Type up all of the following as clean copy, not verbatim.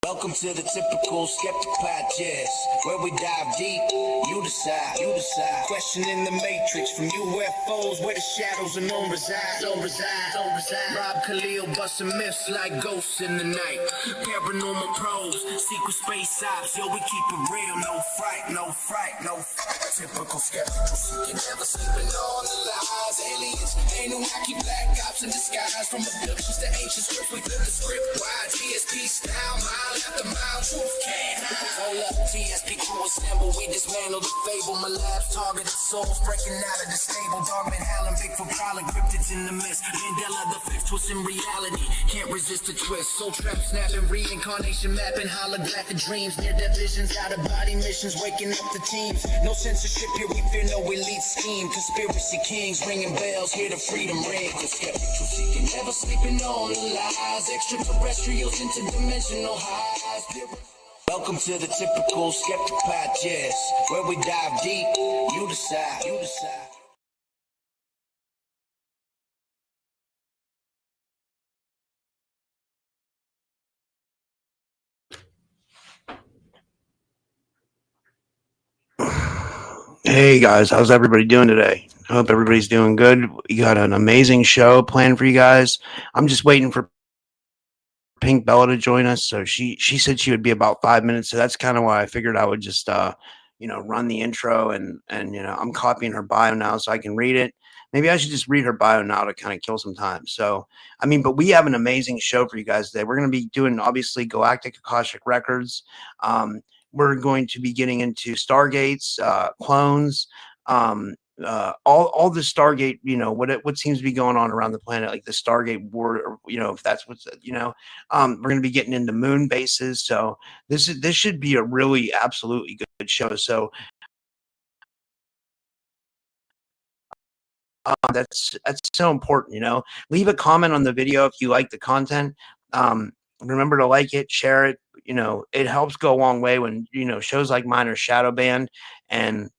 Welcome to the Typical Skeptic Podcast, where we dive deep, you decide. Questioning the matrix from UFOs, where the shadows unknown reside. Rob Kalil busting myths like ghosts in the night. Paranormal pros, secret space ops, yo, we keep it real, no fright. Typical skeptical, seeking, never sleeping on the lies. Aliens, Anunnaki, black ops in disguise. From abductions to ancient scripts, we flip the script wide. TSP style, mile after mile, truth can't hide. Hold up, TSP crew assemble, we dismantle the fable. My lab's targeted souls, breaking out of the stable. Dogman howling, Bigfoot prowling, cryptids in the mist. Mandela the fifth twist in reality, can't resist the twist. Soul trap snapping, reincarnation mapping, holographic dreams. Near-death visions, out-of-body missions, waking up the teams. No censorship here, we fear no elite scheme. Conspiracy kings ringing bells, hear the freedom ring. Skeptical seeking, never sleeping on the lies. Extraterrestrials, interdimensional highs. Welcome to the Typical Skeptic Podcast, where we dive deep, you decide. Hey guys, how's everybody doing today? I hope everybody's doing good. We got an amazing show planned for you guys. I'm just waiting for Pink Bella to join us. So she said she would be about 5 minutes. So that's kind of why I figured I would just run the intro and I'm copying her bio now so I can read it. Maybe I should just read her bio now to kind of kill some time. So but we have an amazing show for you guys today. We're going to be doing obviously Galactic Akashic Records. We're going to be getting into Stargates, clones, all the Stargate, what seems to be going on around the planet, like the Stargate war, or, if that's what's, we're going to be getting into moon bases. So this should be a really absolutely good show. So that's so important. Leave a comment on the video if you like the content. Remember to like it, share it. It helps go a long way when shows like mine are shadow banned, and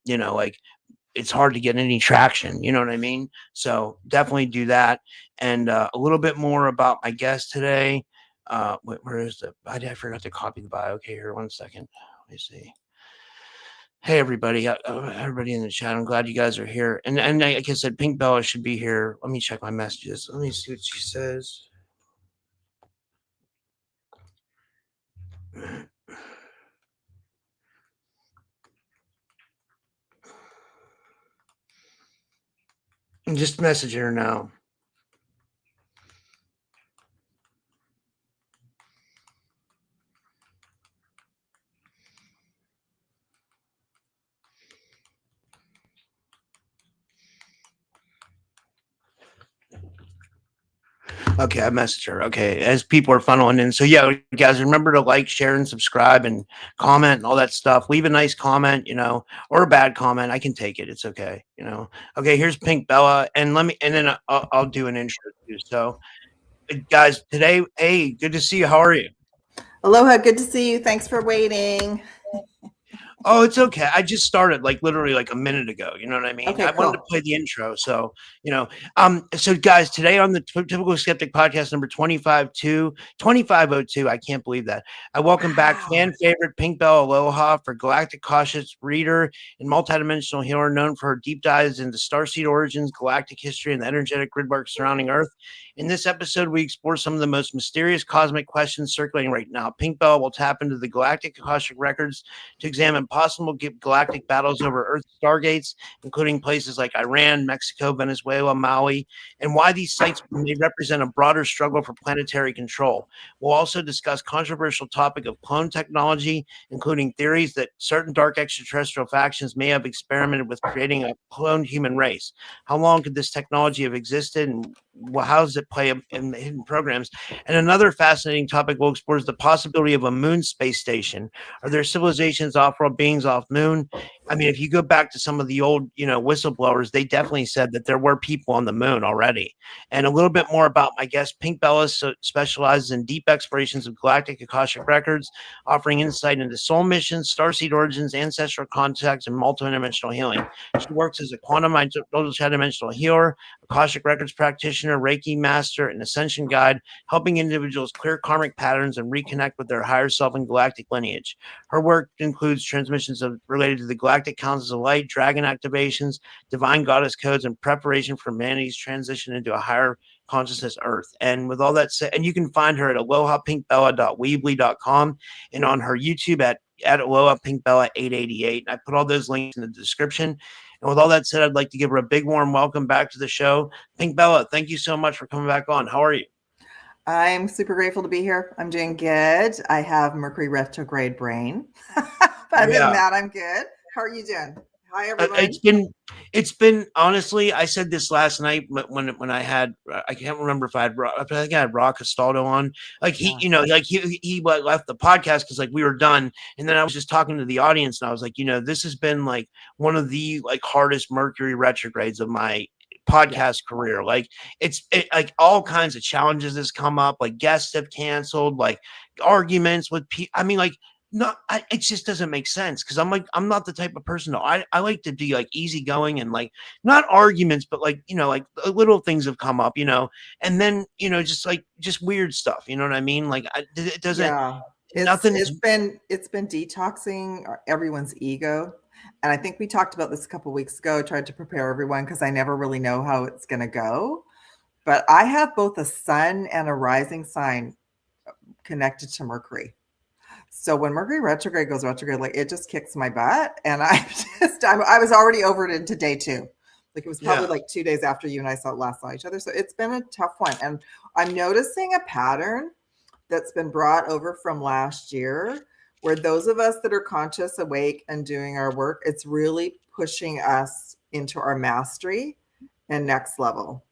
it's hard to get any traction. You know what I mean? So definitely do that. And a little bit more about my guest today. Where is the? I forgot to copy the bio. Okay, here, 1 second. Let me see. Hey everybody, everybody in the chat. I'm glad you guys are here. And like I said, Pink Bella should be here. Let me check my messages. Let me see what she says. Just message her now. Okay, I messaged her. Okay, as people are funneling in. So yeah, guys, remember to like, share, and subscribe, and comment, and all that stuff. Leave a nice comment, or a bad comment. I can take it. It's okay, Okay, here's Pink Bella, and then I'll do an intro too. So, guys, today, hey, good to see you. How are you? Aloha, good to see you. Thanks for waiting. Oh, it's okay. I just started like literally like a minute ago. You know what I mean? Okay, I wanted to cool. play the intro. So, so guys, today on the Typical Skeptic Podcast number 2502, I can't believe that. I welcome back Wow. fan favorite Pink Bella Aloha for Galactic Akashic reader and multidimensional healer known for her deep dives into starseed origins, galactic history, and the energetic gridwork surrounding Earth. In this episode, we explore some of the most mysterious cosmic questions circulating right now. Pink Bella will tap into the Galactic Akashic Records to examine possible galactic battles over Earth stargates, including places like Iran, Mexico, Venezuela, Maui, and why these sites may represent a broader struggle for planetary control. We'll also discuss controversial topic of clone technology, including theories that certain dark extraterrestrial factions may have experimented with creating a cloned human race. How long could this technology have existed, and how does it play in the hidden programs? And another fascinating topic we'll explore is the possibility of a moon space station. Are there civilizations, off-world beings off moon? I mean, if you go back to some of the old, whistleblowers, they definitely said that there were people on the moon already. And a little bit more about my guest, Pink Bella specializes in deep explorations of galactic Akashic records, offering insight into soul missions, starseed origins, ancestral contacts, and multidimensional healing. She works as a quantum multidimensional healer, Akashic records practitioner, Reiki master, and ascension guide, helping individuals clear karmic patterns and reconnect with their higher self and galactic lineage. Her work includes transmissions related to the galactic councils of light, dragon activations, divine goddess codes, and preparation for humanity's transition into a higher consciousness Earth. And with all that said, and you can find her at alohapinkbella.weebly.com and on her YouTube at alohapinkbella888. And I put all those links in the description. And with all that said, I'd like to give her a big warm welcome back to the show. Pink Bella, thank you so much for coming back on. How are you? I'm super grateful to be here. I'm doing good. I have Mercury retrograde brain. But other than that, I'm good. How are you doing? Hi, everyone. It's been honestly, I said this last night when I had, I can't remember if I think I had Rock Castaldo on. Like he, he left the podcast because like we were done, and then I was just talking to the audience, and I was like, this has been like one of the like hardest Mercury retrogrades of my podcast career. Like like all kinds of challenges has come up, like guests have canceled, like arguments with people. I mean, like it just doesn't make sense because I'm not the type of person. I like to be like easygoing and like not arguments, but like like little things have come up, and then just weird stuff. You know what I mean? Like it doesn't. Yeah, Nothing. It's been detoxing everyone's ego, and I think we talked about this a couple of weeks ago. Tried to prepare everyone because I never really know how it's going to go. But I have both a sun and a rising sign connected to Mercury. So when Mercury retrograde goes retrograde, like it just kicks my butt. And I was already over it into day 2. Like it was probably like 2 days after you and I last saw each other. So it's been a tough one. And I'm noticing a pattern that's been brought over from last year where those of us that are conscious, awake, and doing our work, it's really pushing us into our mastery and next level.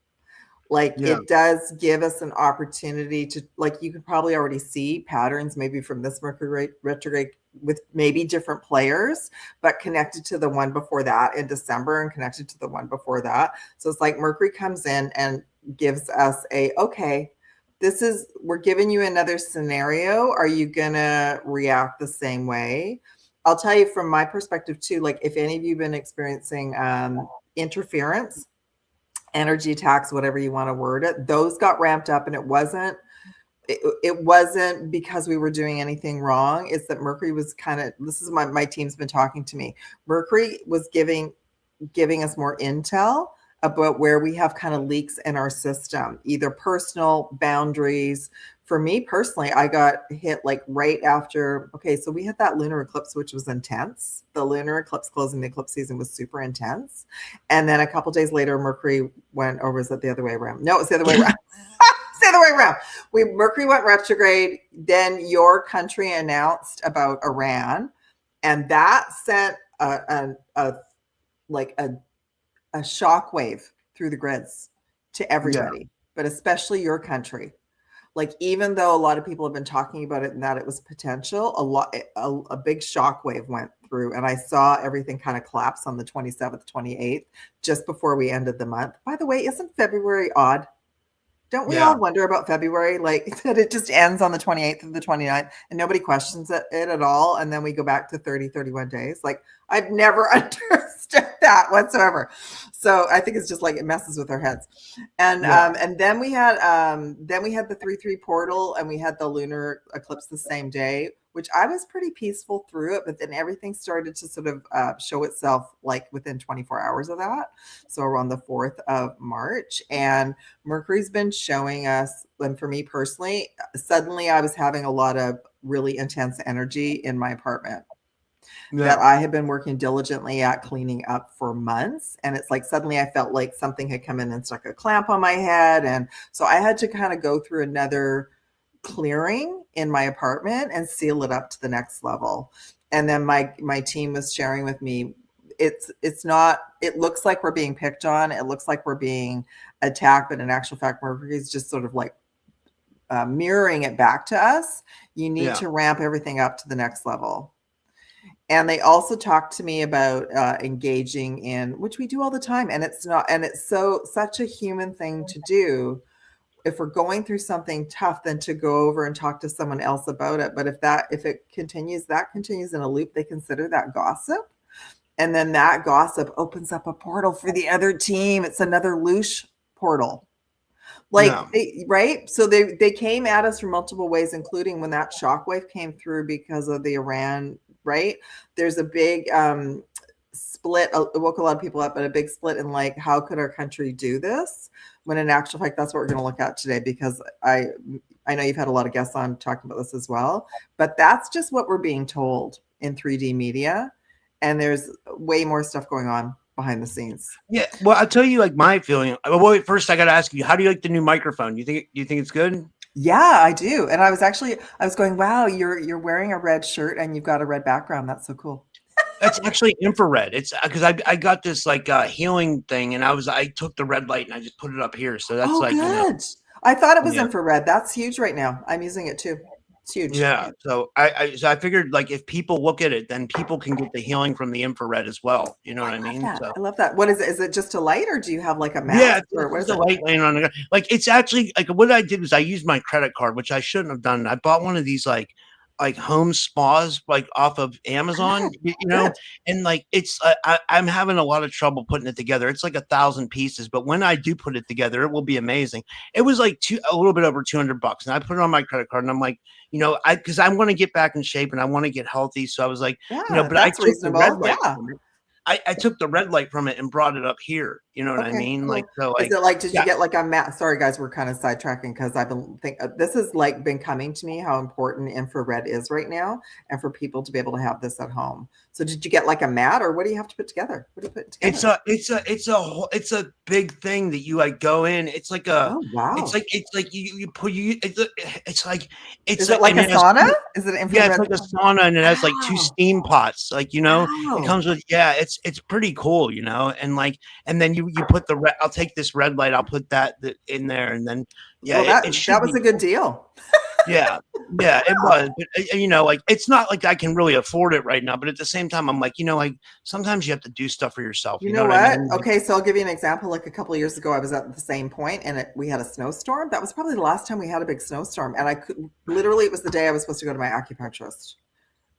Like it does give us an opportunity to, like, you could probably already see patterns maybe from this Mercury retrograde with maybe different players, but connected to the one before that in December and connected to the one before that. So it's like Mercury comes in and gives us okay, we're giving you another scenario. Are you going to react the same way? I'll tell you from my perspective too, like if any of you have been experiencing interference, energy attacks, whatever you want to word it, those got ramped up, and it wasn't because we were doing anything wrong. It's that Mercury was this is my team's been talking to me. Mercury was giving us more intel about where we have kind of leaks in our system, either personal boundaries. For me personally, I got hit like right after, so we had that lunar eclipse, which was intense. The lunar eclipse closing the eclipse season was super intense. And then a couple days later, Mercury went, or was it the other way around? No, it was the other way around. It's the other way around. Mercury went retrograde. Then your country announced about Iran. And that sent a shockwave through the grids to everybody, but especially your country. Like, even though a lot of people have been talking about it and that it was potential, a big shockwave went through, and I saw everything kind of collapse on the 27th, 28th, just before we ended the month. By the way, isn't February odd? Don't we Yeah. all wonder about February? Like that it just ends on the 28th or the 29th and nobody questions it at all. And then we go back to 30, 31 days. Like I've never understood that whatsoever. So I think it's just like it messes with our heads. And then we had the 3/3 portal and we had the lunar eclipse the same day, which I was pretty peaceful through it, but then everything started to sort of show itself like within 24 hours of that. So around the 4th of March. And Mercury's been showing us, and for me personally, suddenly I was having a lot of really intense energy in my apartment that I had been working diligently at cleaning up for months. And it's like suddenly I felt like something had come in and stuck a clamp on my head. And so I had to kind of go through another clearing in my apartment and seal it up to the next level. And then my team was sharing with me, it's not, it looks like we're being picked on, it looks like we're being attacked, but in actual fact Mercury's just sort of like mirroring it back to us. You need to ramp everything up to the next level. And they also talked to me about engaging in, which we do all the time, and it's such a human thing to do. If we're going through something tough, then to go over and talk to someone else about it. But if it continues in a loop, they consider that gossip. And then that gossip opens up a portal for the other team. It's another loosh portal. Right? So they came at us from multiple ways, including when that shockwave came through because of the Iran, right? There's a big split. It woke a lot of people up, but a big split in like, how could our country do this? When in actual fact, that's what we're going to look at today, because I know you've had a lot of guests on talking about this as well, but that's just what we're being told in 3D media. And there's way more stuff going on behind the scenes. Yeah. Well, I'll tell you like my feeling. Well, wait, first I got to ask you, how do you like the new microphone? You think it's good? Yeah, I do. And I was going, wow, you're wearing a red shirt and you've got a red background. That's so cool. That's actually infrared. It's because I got this like healing thing, and I took the red light and I just put it up here. So that's good. You know, I thought it was infrared. That's huge right now. I'm using it too. It's huge. Yeah. So I figured like if people look at it, then people can get the healing from the infrared as well. You know what I mean? So, I love that. What is it? Is it just a light, or do you have like a mask? Yeah, or what is a light laying on the ground. Like it's actually like what I did was I used my credit card, which I shouldn't have done. I bought one of these like home spas like off of Amazon, you know, and like it's I'm having a lot of trouble putting it together. It's like 1,000 pieces, but when I do put it together, it will be amazing. It was like a little bit over $200, and I put it on my credit card, and I'm like, you know, because I want to get back in shape and I want to get healthy, so I was like, you know, but I took the red light from it. I took the red light from it and brought it up here. You know what I mean? Cool. Like, so like, is it like, did you get like a mat? Sorry guys, we're kind of sidetracking because I've been this has like been coming to me how important infrared is right now, and for people to be able to have this at home. So did you get like a mat, or what do you have to put together? What do you put together? It's a big thing that you like go in. It's like a, wow. It's like is it like a sauna? Is it infrared? Yeah, it's like a sauna, and it has like 2 steam pots. Like, you know, it comes with, it's pretty cool, you know, and like, and then you put the I'll take this red light, I'll put that in there, and then that was a good deal. yeah, it was. But you know, like it's not like I can really afford it right now, but at the same time, I'm like, you know, like sometimes you have to do stuff for yourself. You know what? I mean? Okay, so I'll give you an example. Like a couple of years ago, I was at the same point, and we had a snowstorm. That was probably the last time we had a big snowstorm, and I could literally, it was the day I was supposed to go to my acupuncturist.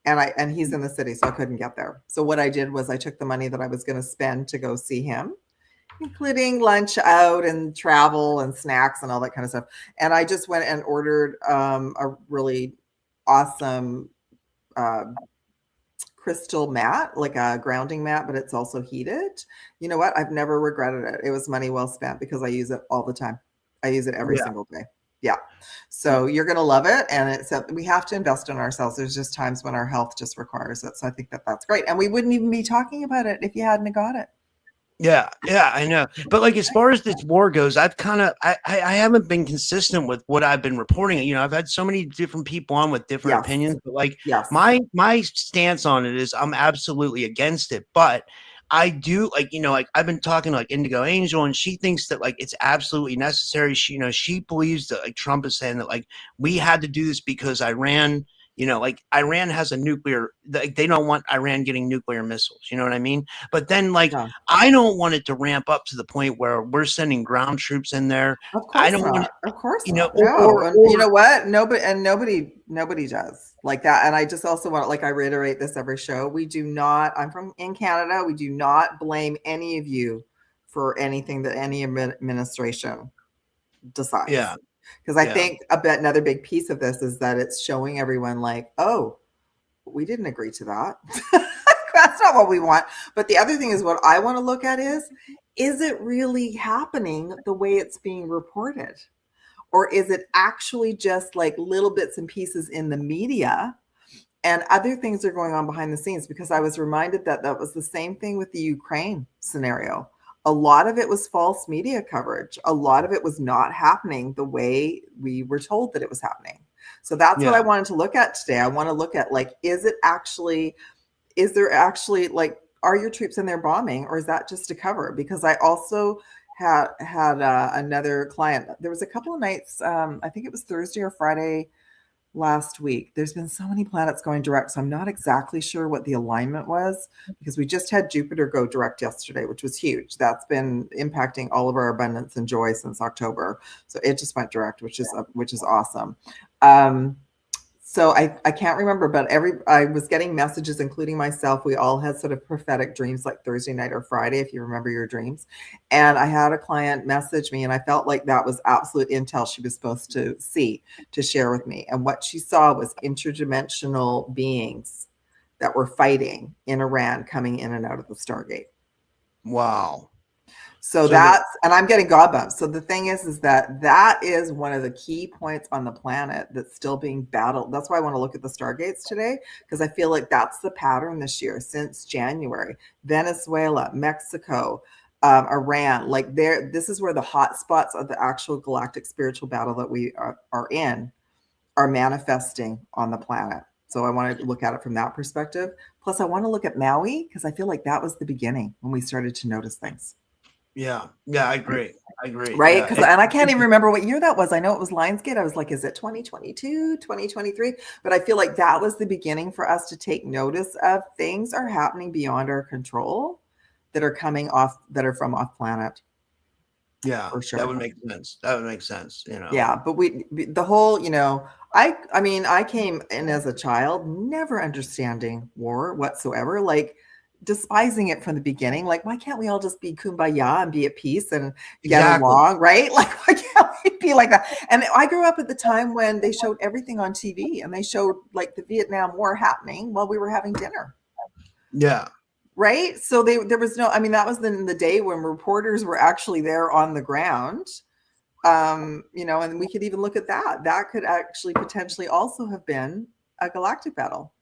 And he's in the city, so I couldn't get there. So what I did was I took the money that I was going to spend to go see him, including lunch out and travel and snacks and all that kind of stuff. And I just went and ordered a really awesome crystal mat, like a grounding mat, but it's also heated. You know what? I've never regretted it. It was money well spent because I use it all the time. I use it every single day. Yeah. So you're going to love it. And we have to invest in ourselves. There's just times when our health just requires it. So I think that's great. And we wouldn't even be talking about it if you hadn't got it. Yeah, I know. But like as far as this war goes, I've kind of I haven't been consistent with what I've been reporting. You know, I've had so many different people on with different opinions, but like my stance on it is I'm absolutely against it. But I do like, you know, like I've been talking to like Indigo Angel, and she thinks that like it's absolutely necessary. She, you know, she believes that like Trump is saying that like we had to do this because Iran You know, like Iran has a nuclear, they don't want Iran getting nuclear missiles. You know what I mean? But then, like, Yeah. I don't want it to ramp up to the point where we're sending ground troops in there. Of I course don't want not. it, Of course you know, not. No. And you or know what? Nobody does like that. And I just also want, like, I reiterate this every show. We do not, I'm from in Canada. We do not blame any of you for anything that any administration decides. yeah, Because I yeah, think another big piece of this is that it's showing everyone like, oh, we didn't agree to that. That's not what we want. But the other thing is, what I want to look at is it really happening the way it's being reported? Or is it actually just like little bits and pieces in the media and other things are going on behind the scenes? Because I was reminded that that was the same thing with the Ukraine scenario. A lot of it was false media coverage. A lot of it was not happening the way we were told that it was happening. So that's what I yeah, wanted to look at today. I want to look at, like, is there actually, like, are your troops in there bombing, or is that just a cover? Because I also had another client. There was a couple of nights, I think it was Thursday or Friday last week. There's been so many planets going direct, so I'm not exactly sure what the alignment was, because we just had Jupiter go direct yesterday, which was huge. That's been impacting all of our abundance and joy since October. So it just went direct, which is awesome. So I can't remember, but I was getting messages, including myself. We all had sort of prophetic dreams like Thursday night or Friday, if you remember your dreams. And I had a client message me, and I felt like that was absolute intel she was supposed to see, to share with me. And what she saw was interdimensional beings that were fighting in Iran, coming in and out of the Stargate. wow. So So the, and I'm getting god bumps. So the thing is that is one of the key points on the planet that's still being battled. That's why I want to look at the Stargates today, because I feel like that's the pattern this year since January. Venezuela, Mexico, Iran, like this is where the hot spots of the actual galactic spiritual battle that we are in are manifesting on the planet. So I want to look at it from that perspective. Plus, I want to look at Maui, because I feel like that was the beginning when we started to notice things. yeah, yeah, I agree. I agree. Right? Yeah. And I can't even remember what year that was. I know it was Lionsgate. I was like, is it 2022, 2023? But I feel like that was the beginning for us to take notice of things are happening beyond our control that are coming off, that are from off planet, Yeah, for that would sure. make sense. That would make sense, you know. Yeah, but the whole, I mean, I came in as a child, never understanding war whatsoever, like despising it from the beginning. Like, why can't we all just be kumbaya and be at peace and get Exactly. along, right? Like, why can't we be like that? And I grew up at the time when they showed everything on TV, and they showed like the Vietnam War happening while we were having dinner. Yeah. Right. So there was no, I mean, that was the day when reporters were actually there on the ground. And we could even look at that. That could actually potentially also have been a galactic battle.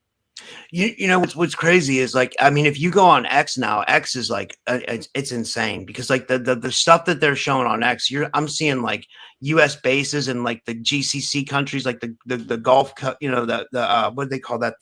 You know what's crazy is, like, I mean, if you go on X now, X is like it's insane, because like the stuff that they're showing on X, I'm seeing like U.S. bases and like the GCC countries, like the Gulf, the what do they call that,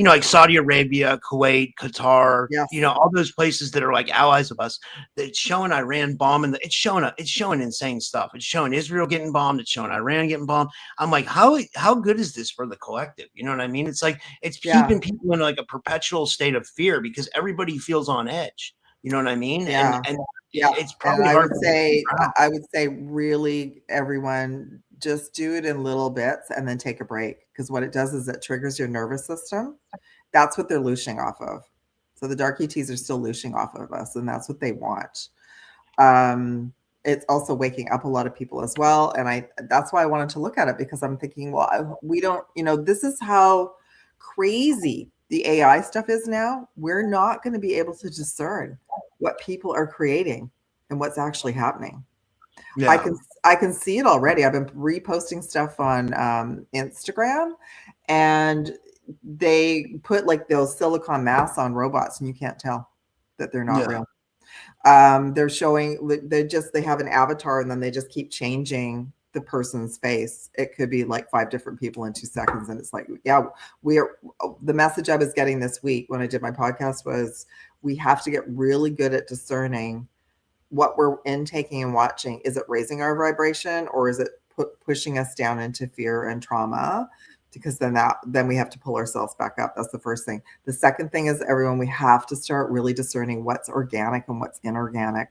like Saudi Arabia, Kuwait, Qatar, Yes. all those places that are like allies of us. It's showing Iran bombing. It's showing insane stuff. It's showing Israel getting bombed. It's showing Iran getting bombed. I'm like, how good is this for the collective? You know what I mean? It's like it's Yeah. keeping people in like a perpetual state of fear, because everybody feels on edge. You know what I mean? Yeah. And Yeah. it's And probably hard to I would say really, everyone, just do it in little bits and then take a break, because what it does is it triggers your nervous system. That's what they're looshing off of. So the dark ETs are still looshing off of us, and that's what they want. It's also waking up a lot of people as well. And that's why I wanted to look at it, because I'm thinking, well, we don't, this is how crazy the AI stuff is now. We're not going to be able to discern what people are creating and what's actually happening. Yeah. I can see it already. I've been reposting stuff on Instagram, and they put like those silicone masks on robots, and you can't tell that they're not Yeah. real. They're showing they have an avatar, and then they just keep changing the person's face. It could be like 5 different people in 2 seconds, and it's like, yeah, the message I was getting this week when I did my podcast was, we have to get really good at discerning what we're intaking and watching. Is it raising our vibration, or is it pushing us down into fear and trauma? because then we have to pull ourselves back up. That's the first thing. The second thing is, everyone, we have to start really discerning what's organic and what's inorganic.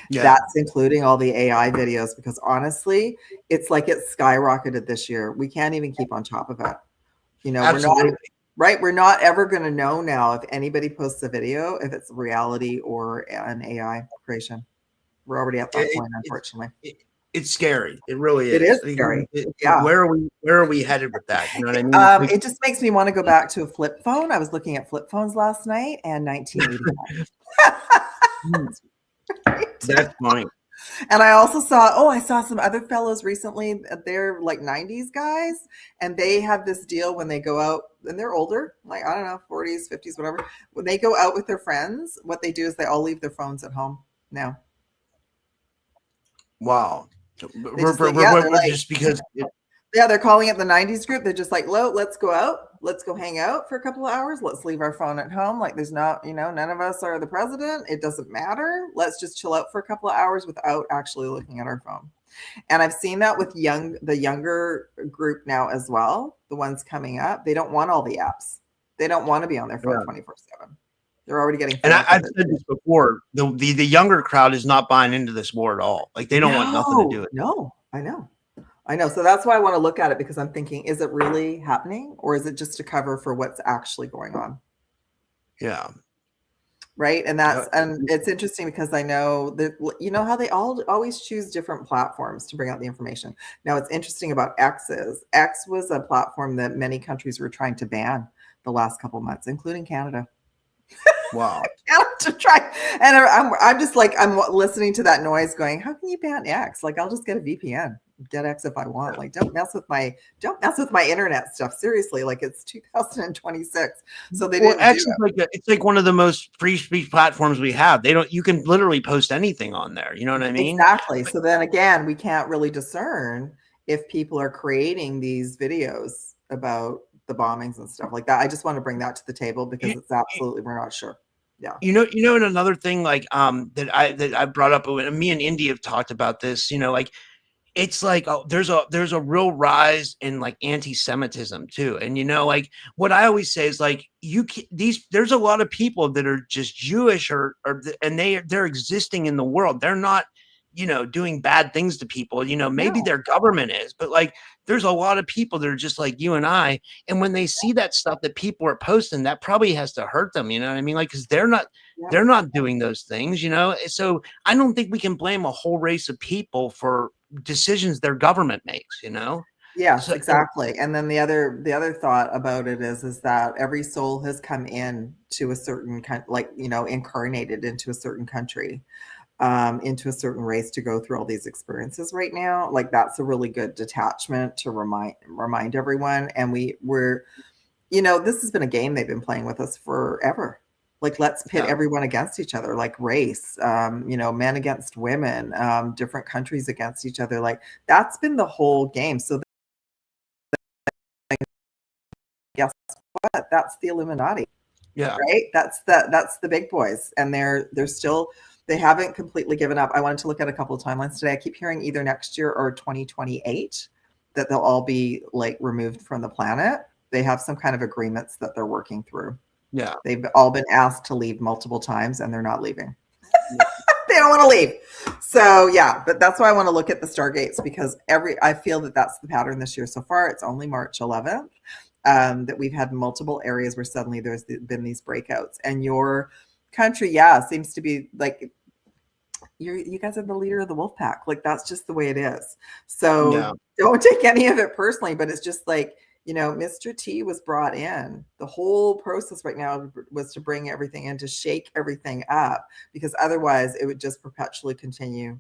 Yeah. That's including all the AI videos, because honestly, it's like it's skyrocketed this year. We can't even keep on top of it. You know, Absolutely. we're not ever going to know now if anybody posts a video, if it's reality or an AI creation. We're already at that point, unfortunately. It's scary. It really is. It is scary. Yeah. Where are we headed with that? You know what I mean? It just makes me want to go back to a flip phone. I was looking at flip phones last night, and 1989. That's funny. And I also saw some other fellows recently. They're like 90s guys, and they have this deal when they go out, and they're older, like, I don't know, 40s, 50s, whatever. When they go out with their friends, what they do is they all leave their phones at home now. Wow. Just because they're calling it the 90s group. They're just like, let's go out. Let's go hang out for a couple of hours. Let's leave our phone at home. Like, there's not, none of us are the president. It doesn't matter. Let's just chill out for a couple of hours without actually looking at our phone. And I've seen that with the younger group now as well. The ones coming up, they don't want all the apps. They don't want to be on their phone 24/7. They're already getting. And I've said this before. The younger crowd is not buying into this war at all. Like, they don't want nothing to do with it. No, I know. So that's why I want to look at it, because I'm thinking, is it really happening, or is it just a cover for what's actually going on? Yeah. Right. And it's interesting, because I know that, how they always choose different platforms to bring out the information. Now, it's interesting about X was a platform that many countries were trying to ban the last couple of months, including Canada. Wow. To try, and I'm just like, I'm listening to that noise going, how can you ban X? Like, I'll just get a VPN, get X if I want. Like, don't mess with my internet stuff. Seriously, like, it's 2026. So they didn't. X is it's like one of the most free speech platforms we have. You can literally post anything on there. You know what I mean? Exactly. So then again, we can't really discern if people are creating these videos about the bombings and stuff like that. I just want to bring that to the table, because it's absolutely, we're not sure. Yeah. And another thing, like, that I brought up, and me and Indy have talked about this, like, it's like, there's a real rise in, like, anti-Semitism too. And, like, what I always say is, like, there's a lot of people that are just Jewish and they're existing in the world. They're not, doing bad things to people. Maybe their government is, but, like, there's a lot of people that are just like you and I. And when they see that stuff that people are posting, that probably has to hurt them. You know what I mean? Like, because they're not doing those things, So I don't think we can blame a whole race of people for decisions their government makes, Yes, exactly. And then the other thought about it is that every soul has come in to a certain kind, like, incarnated into a certain country, into a certain race, to go through all these experiences right now. Like, that's a really good detachment to remind everyone. And we're this has been a game they've been playing with us forever. Like, let's pit everyone against each other, like race, men against women, different countries against each other. Like, that's been the whole game. So guess what? That's the Illuminati. Yeah. Right. That's the big boys. And they haven't completely given up. I wanted to look at a couple of timelines today. I keep hearing either next year or 2028 that they'll all be, like, removed from the planet. They have some kind of agreements that they're working through. Yeah. They've all been asked to leave multiple times, and they're not leaving. They don't want to leave. So yeah, but that's why I want to look at the Stargates, because I feel that that's the pattern this year so far. It's only March 11th that we've had multiple areas where suddenly there's been these breakouts, and your country, seems to be like, you guys are the leader of the wolf pack. Like, that's just the way it is. So don't take any of it personally, but it's just like, Mr. T was brought in. The whole process right now was to bring everything in, to shake everything up, because otherwise it would just perpetually continue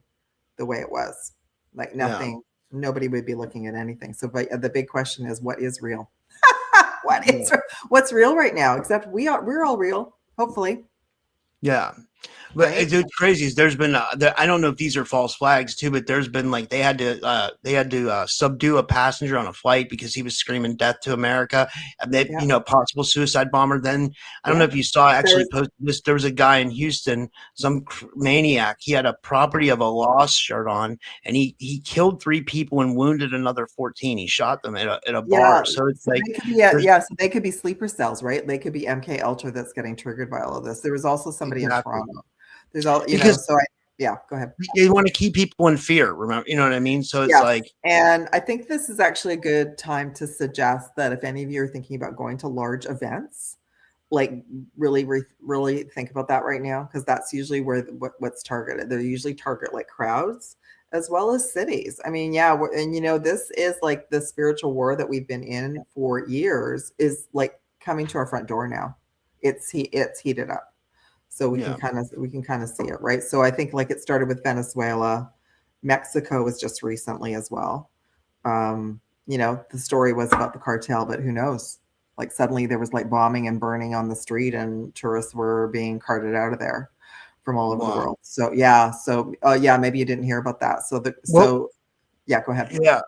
the way it was. Like, nothing, nobody would be looking at anything. So, but the big question is, what is real? What's real right now? Except we're all real, hopefully. Yeah. But right? it's crazy. There's been I don't know if these are false flags too, but there's been like they had to subdue a passenger on a flight because he was screaming "Death to America." And they, Yeah, possible suicide bomber. Then I don't know yeah. if you saw. I actually There's posted this. There was a guy in Houston, some maniac. He had a property of a lost shirt on, and he killed 3 people and wounded another 14. He shot them at a bar. Yeah, So it's so like they could be there's so they could be sleeper cells, right? They could be MK Ultra that's getting triggered by all of this. There was also somebody in exactly Toronto. There's all, because so yeah, go ahead. they want to keep people in fear. Remember, you know what I mean? So it's Yes, like, and I think this is actually a good time to suggest that if any of you are thinking about going to large events, like really think about that right now, because that's usually where what's targeted. They usually target like crowds as well as cities. I mean, yeah, and this is like the spiritual war that we've been in for years is like coming to our front door now. It's heated up, so yeah, we can kind of see it, right? So I think like it started with Venezuela. Mexico was just recently as well. The story was about the cartel, but who knows? Like suddenly there was like bombing and burning on the street, and tourists were being carted out of there from all over the wow. world. So yeah, yeah, maybe you didn't hear about that. Well, Yeah, go ahead. yeah,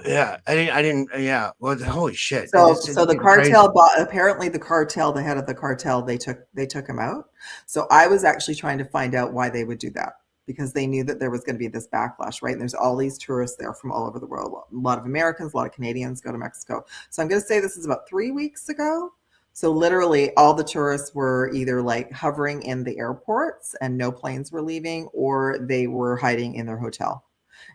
yeah. I didn't. Yeah. Well, holy shit! So It's the getting crazy. cartel bought, apparently the cartel, the head of the cartel, they took him out. So I was actually trying to find out why they would do that, because they knew that there was going to be this backlash, right? And there's all these tourists there from all over the world. A lot of Americans, a lot of Canadians go to Mexico. So I'm going to say this is about 3 weeks ago. So literally all the tourists were either like hovering in the airports and no planes were leaving, or they were hiding in their hotel.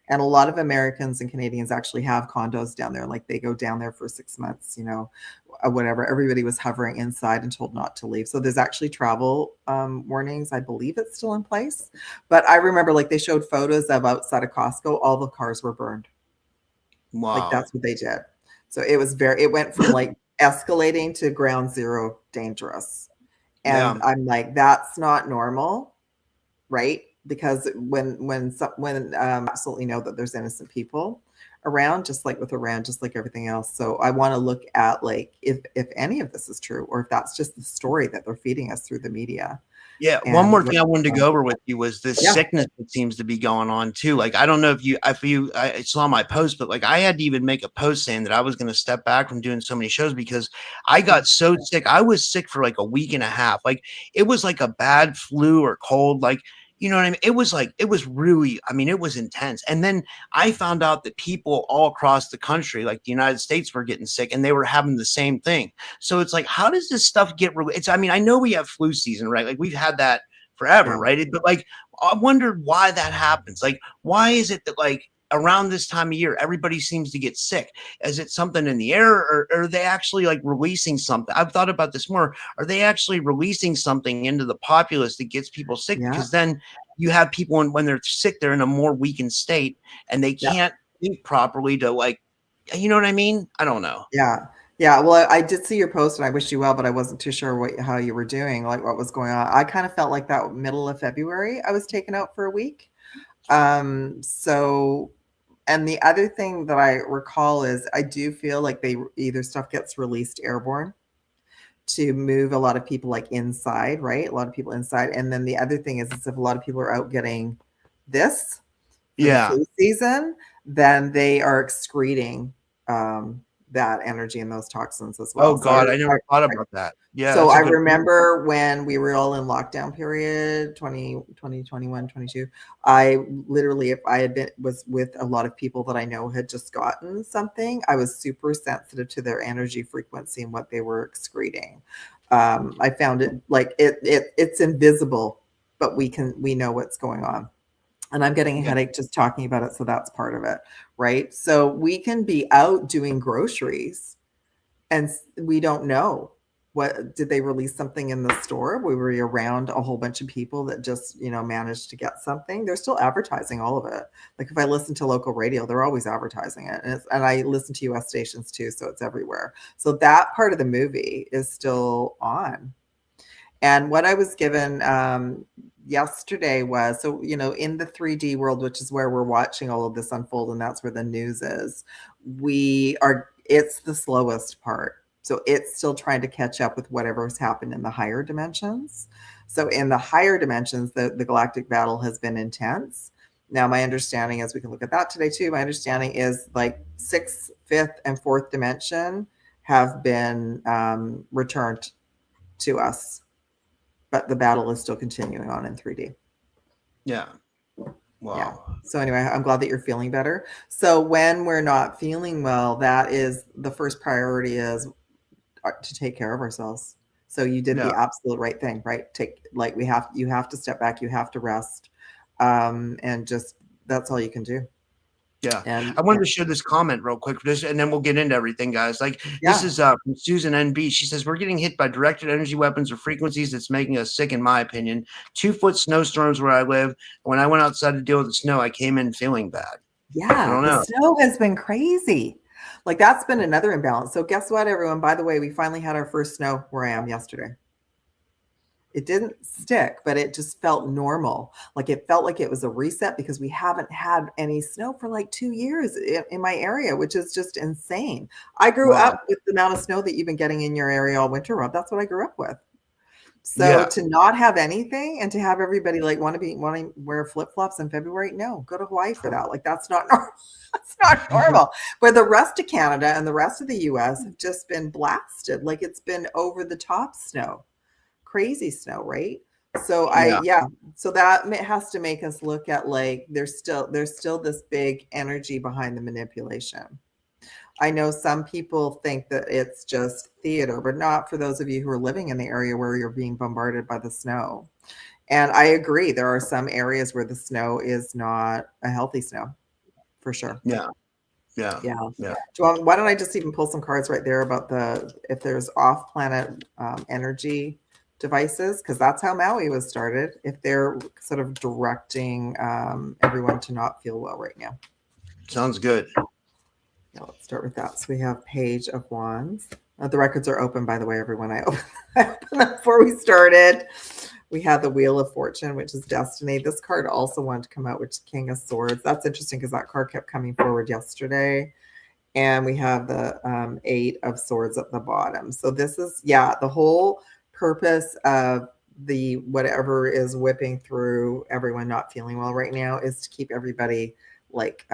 And a lot of Americans and Canadians actually have condos down there. Like they go down there for 6 months, whatever. Everybody was hovering inside and told not to leave. So there's actually travel warnings. I believe it's still in place. But I remember like they showed photos of outside of Costco, all the cars were burned. Like Wow. that's what they did. So it went from like escalating to ground zero dangerous. Yeah. And I'm like, that's not normal, right? Because when absolutely know that there's innocent people around, just like with Iran, just like everything else. So I want to look at like if any of this is true, or if that's just the story that they're feeding us through the media. Yeah. One And more thing I wanted to go over with you was this yeah, sickness that seems to be going on too. Like I don't know if you I saw my post, but like I had to even make a post saying that I was going to step back from doing so many shows because I got so sick. I was sick for like a week and a half. Like it was like a bad flu or cold. Like you know what I mean? It was really, I mean, it was intense. And then I found out that people all across the country, like the United States, were getting sick and they were having the same thing. So it's like, how does this stuff get it's I mean, I know we have flu season, right? Like we've had that forever, yeah, right? But like I wondered why that happens. Like, why is it that like around this time of year everybody seems to get sick? Is it something in the air, or are they actually like releasing something? I've thought about this more. Are they actually releasing something into the populace that gets people sick? yeah, Because then you have people when they're sick, they're in a more weakened state and they yeah. can't think properly to like, you know what I mean? I don't know. Yeah. Yeah. Well, I did see your post and I wish you well, but I wasn't too sure how you were doing, like what was going on. I kind of felt like that middle of February, I was taken out for a week. So, and the other thing that I recall is I do feel like they either stuff gets released airborne to move a lot of people like inside, right? A lot of people inside. And then the other thing is if a lot of people are out getting this for the Yeah. flu season, then they are excreting that energy and those toxins as Oh well. God, I never thought about that. Yeah, So that's a I good point. remember when we were all in lockdown period, 21, 22, I literally, if I had was with a lot of people that I know had just gotten something, I was super sensitive to their energy frequency and what they were excreting. I found it like it's invisible, but we know what's going on. And I'm getting a Yeah. headache just talking about it. So that's part of it, right? So we can be out doing groceries and we don't know what did they release something in the store. We were around a whole bunch of people that just managed to get something. They're still advertising all of it. Like if I listen to local radio, they're always advertising it, and I listen to US stations too, so it's everywhere. So that part of the movie is still on. And what I was given yesterday was, so, in the 3D world, which is where we're watching all of this unfold, and that's where the news is, it's the slowest part. So it's still trying to catch up with whatever has happened in the higher dimensions. So in the higher dimensions, the galactic battle has been intense. Now, my understanding is, we can look at that today too. My understanding is like 6th, 5th, and 4th dimension have been returned to us, but the battle is still continuing on in 3D. Yeah. Wow. Yeah. So anyway, I'm glad that you're feeling better. So when we're not feeling well, that is the first priority, is to take care of ourselves. So you did the absolute right thing, right? You have to step back, you have to rest. And just, that's all you can do. Yeah. And I wanted to share this comment real quick for this, and then we'll get into everything, guys. Like, this is from Susan NB. She says, we're getting hit by directed energy weapons or frequencies that's making us sick, in my opinion. 2-foot snowstorms where I live. When I went outside to deal with the snow, I came in feeling bad. Yeah, I don't know. the snow has been crazy. Like, that's been another imbalance. So guess what, everyone? By the way, we finally had our first snow where I am yesterday. It didn't stick, but it just felt normal. Like, it felt like it was a reset, because we haven't had any snow for like 2 years in my area, which is just insane. I grew up with the amount of snow that you've been getting in your area all winter, Rob. That's what I grew up with. So to not have anything, and to have everybody like wanting to wear flip-flops in February, no, go to Hawaii for that. Like, that's not normal. That's not normal. But the rest of Canada and the rest of the US have just been blasted. Like, it's been over the top snow. Crazy snow, right? So so that has to make us look at, like, there's still this big energy behind the manipulation. I know some people think that it's just theater, but not for those of you who are living in the area where you're being bombarded by the snow. And I agree, there are some areas where the snow is not a healthy snow, for sure. Yeah. Why don't I just even pull some cards right there about if there's off-planet energy devices, because that's how Maui was started, if they're sort of directing everyone to not feel well right now. Sounds good. Yeah, let's start with that. So we have Page of Wands. The records are open, by the way, everyone. I opened them before we started. We have the Wheel of Fortune, which is destiny. This card also wanted to come out, which is King of Swords. That's interesting, because that card kept coming forward yesterday. And we have the 8 of Swords at the bottom. So this is, the whole purpose of the whatever is whipping through everyone not feeling well right now is to keep everybody like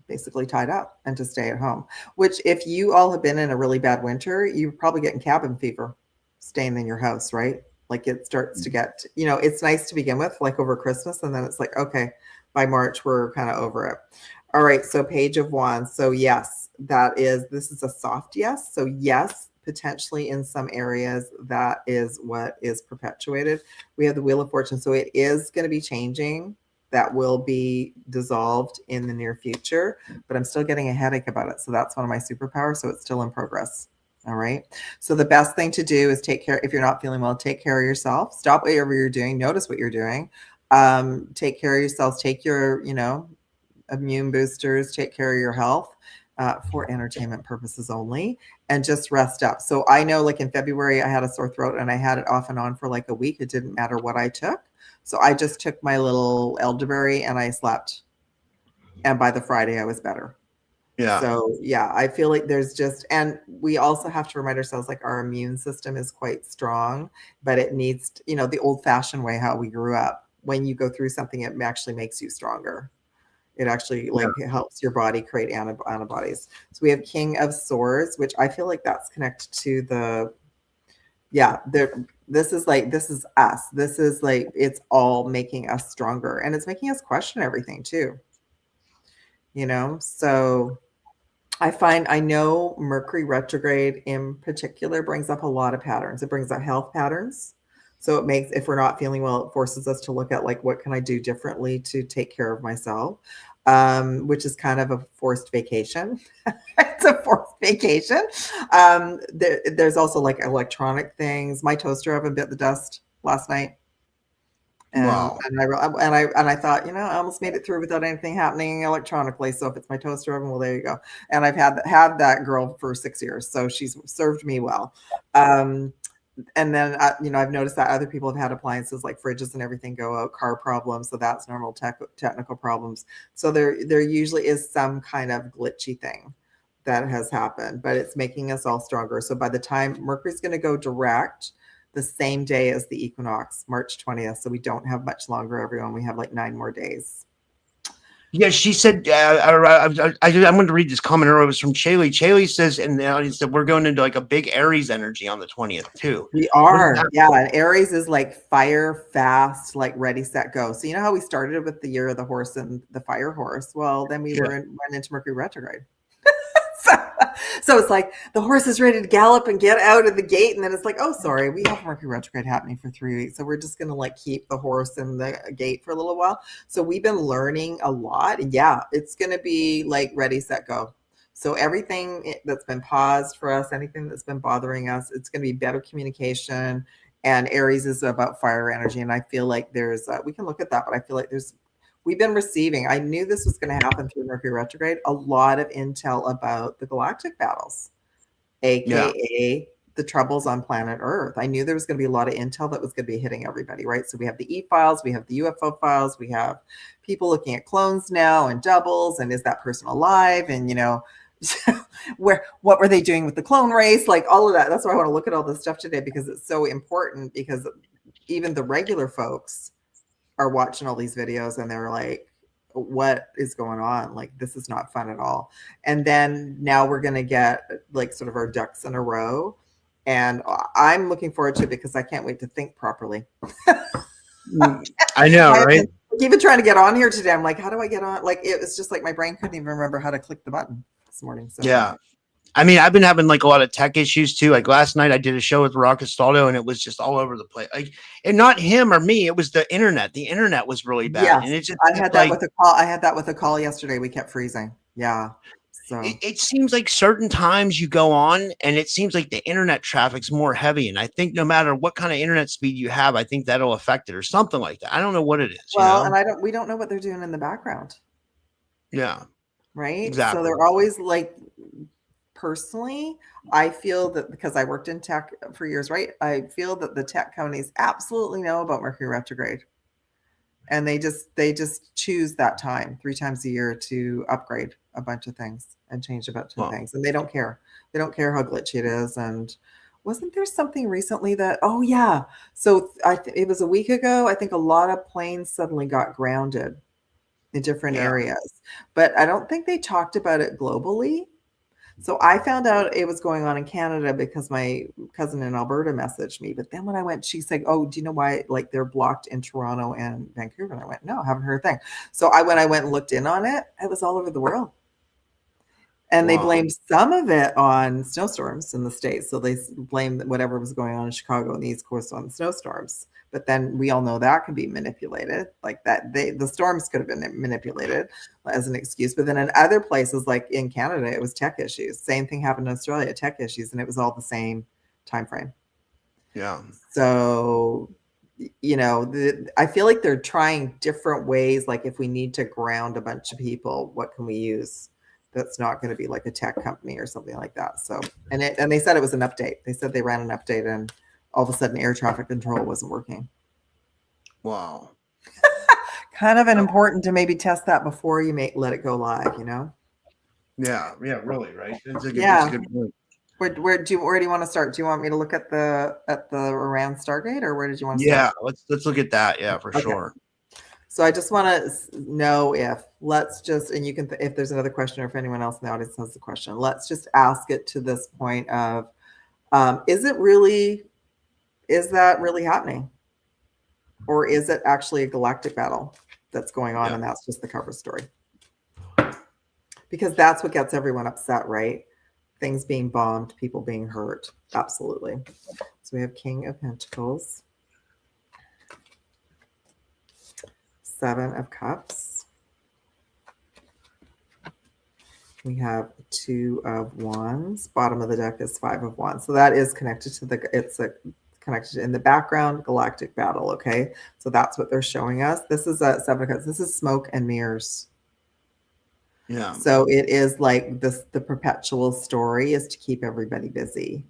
basically tied up and to stay at home. Which, if you all have been in a really bad winter, you're probably getting cabin fever staying in your house, right? Like, it starts to get, it's nice to begin with, like over Christmas, and then it's like, okay, by March we're kind of over it. All right, so Page of Wands. So yes, this is a soft yes. So yes, potentially in some areas that is what is perpetuated. We have the Wheel of Fortune. So it is going to be changing. That will be dissolved in the near future, but I'm still getting a headache about it. So that's one of my superpowers. So it's still in progress. All right. So the best thing to do is take care. If you're not feeling well, take care of yourself. Stop whatever you're doing. Notice what you're doing. Take care of yourselves. Take your, immune boosters. Take care of your health for entertainment purposes only, and just rest up. So I know, like, in February, I had a sore throat and I had it off and on for like a week. It didn't matter what I took. So I just took my little elderberry and I slept. And by the Friday, I was better. Yeah. So I feel like there's just, and we also have to remind ourselves, like, our immune system is quite strong, but it needs, the old fashioned way, how we grew up. When you go through something, it actually makes you stronger. It actually it helps your body create antibodies. So we have King of Swords, which I feel like that's connected to this is us. This is like, it's all making us stronger, and it's making us question everything too. So I know Mercury retrograde in particular brings up a lot of patterns. It brings up health patterns. So it makes, if we're not feeling well, it forces us to look at, like, what can I do differently to take care of myself? Which is kind of a forced vacation. It's a forced vacation. There's also, like, electronic things. My toaster oven bit the dust last night. And I thought, I almost made it through without anything happening electronically. So if it's my toaster oven, well, there you go. And I've had that girl for 6 years, so she's served me well. And then, I've noticed that other people have had appliances like fridges and everything go out, car problems. So that's normal technical problems. So there usually is some kind of glitchy thing that has happened, but it's making us all stronger. So by the time Mercury's going to go direct, the same day as the equinox, March 20th. So we don't have much longer, everyone. We have like 9 more days. Yeah, she said, I'm going to read this comment earlier. It was from Chaley. Chaley says, and the audience, that we're going into like a big Aries energy on the 20th too. We are. Yeah. And Aries is like fire, fast, like ready, set, go. So you know how we started with the year of the horse and the fire horse? Well, then we went into Mercury retrograde. So it's like the horse is ready to gallop and get out of the gate. And then it's like, oh, sorry, we have Mercury retrograde happening for 3 weeks. So we're just going to like keep the horse in the gate for a little while. So we've been learning a lot. And yeah, it's going to be like ready, set, go. So everything that's been paused for us, anything that's been bothering us, it's going to be better communication. And Aries is about fire energy. And I feel like we can look at that, but I feel like we've been receiving, I knew this was going to happen through Mercury retrograde, a lot of intel about the galactic battles, aka the troubles on planet Earth. I knew there was going to be a lot of intel that was going to be hitting everybody, right? So we have the E-files, we have the UFO files, we have people looking at clones now and doubles, and is that person alive? And, what were they doing with the clone race? Like all of that. That's why I want to look at all this stuff today, because it's so important, because even the regular folks are watching all these videos and they're like, what is going on? Like, this is not fun at all. And then now we're going to get like sort of our ducks in a row. And I'm looking forward to it because I can't wait to think properly. I know, right? Even trying to get on here today, I'm like, how do I get on? Like, it was just like my brain couldn't even remember how to click the button this morning. So yeah. I mean, I've been having like a lot of tech issues too. Like last night I did a show with Rock Castaldo and it was just all over the place. Like, and not him or me, it was the internet. The internet was really bad. Yes, and it just, I had that with a call. I had that with a call yesterday. We kept freezing. Yeah. So it seems like certain times you go on and it seems like the internet traffic's more heavy. And I think no matter what kind of internet speed you have, I think that'll affect it or something like that. I don't know what it is. Well, and we don't know what they're doing in the background. Yeah. Right. Exactly. So they're always like, personally, I feel that because I worked in tech for years, right? I feel that the tech companies absolutely know about Mercury retrograde. And they just choose that time 3 times a year to upgrade a bunch of things and change about 2 things. And they don't care. They don't care how glitchy it is. And wasn't there something recently that, oh yeah. So it was a week ago. I think a lot of planes suddenly got grounded in different areas, but I don't think they talked about it globally. So I found out it was going on in Canada because my cousin in Alberta messaged me. But then when I went, she said, oh, do you know why like they're blocked in Toronto and Vancouver? And I went, no, I haven't heard a thing. So when I went and looked in on it, it was all over the world. And they blamed some of it on snowstorms in the States. So they blamed whatever was going on in Chicago and the East Coast on snowstorms. But then we all know that can be manipulated, like that the storms could have been manipulated as an excuse. But then in other places, like in Canada, it was tech issues. Same thing happened in Australia, tech issues, and it was all the same time frame. Yeah. So, I feel like they're trying different ways. Like if we need to ground a bunch of people, what can we use? That's not going to be like a tech company or something like that. So, and they said it was an update. They said they ran an update and all of a sudden air traffic control wasn't working. Wow. Kind of important to maybe test that before you let it go live, Yeah, really, right? That's a good point. Where do you want to start? Do you want me to look at the Iran Stargate, or where did you want to start? Yeah, let's look at that. Yeah, for sure. So I just want to know and you can, if there's another question or if anyone else in the audience has a question, let's just ask it to this point of, is that really happening? Or is it actually a galactic battle that's going on? And that's just the cover story. Because that's what gets everyone upset, right? Things being bombed, people being hurt. Absolutely. So we have King of Pentacles. 7 of Cups. We have 2 of Wands. Bottom of the deck is 5 of Wands. So that is connected to connected in the background, galactic battle. Okay. So that's what they're showing us. This is a 7 of Cups. This is smoke and mirrors. Yeah. So it is like this, the perpetual story is to keep everybody busy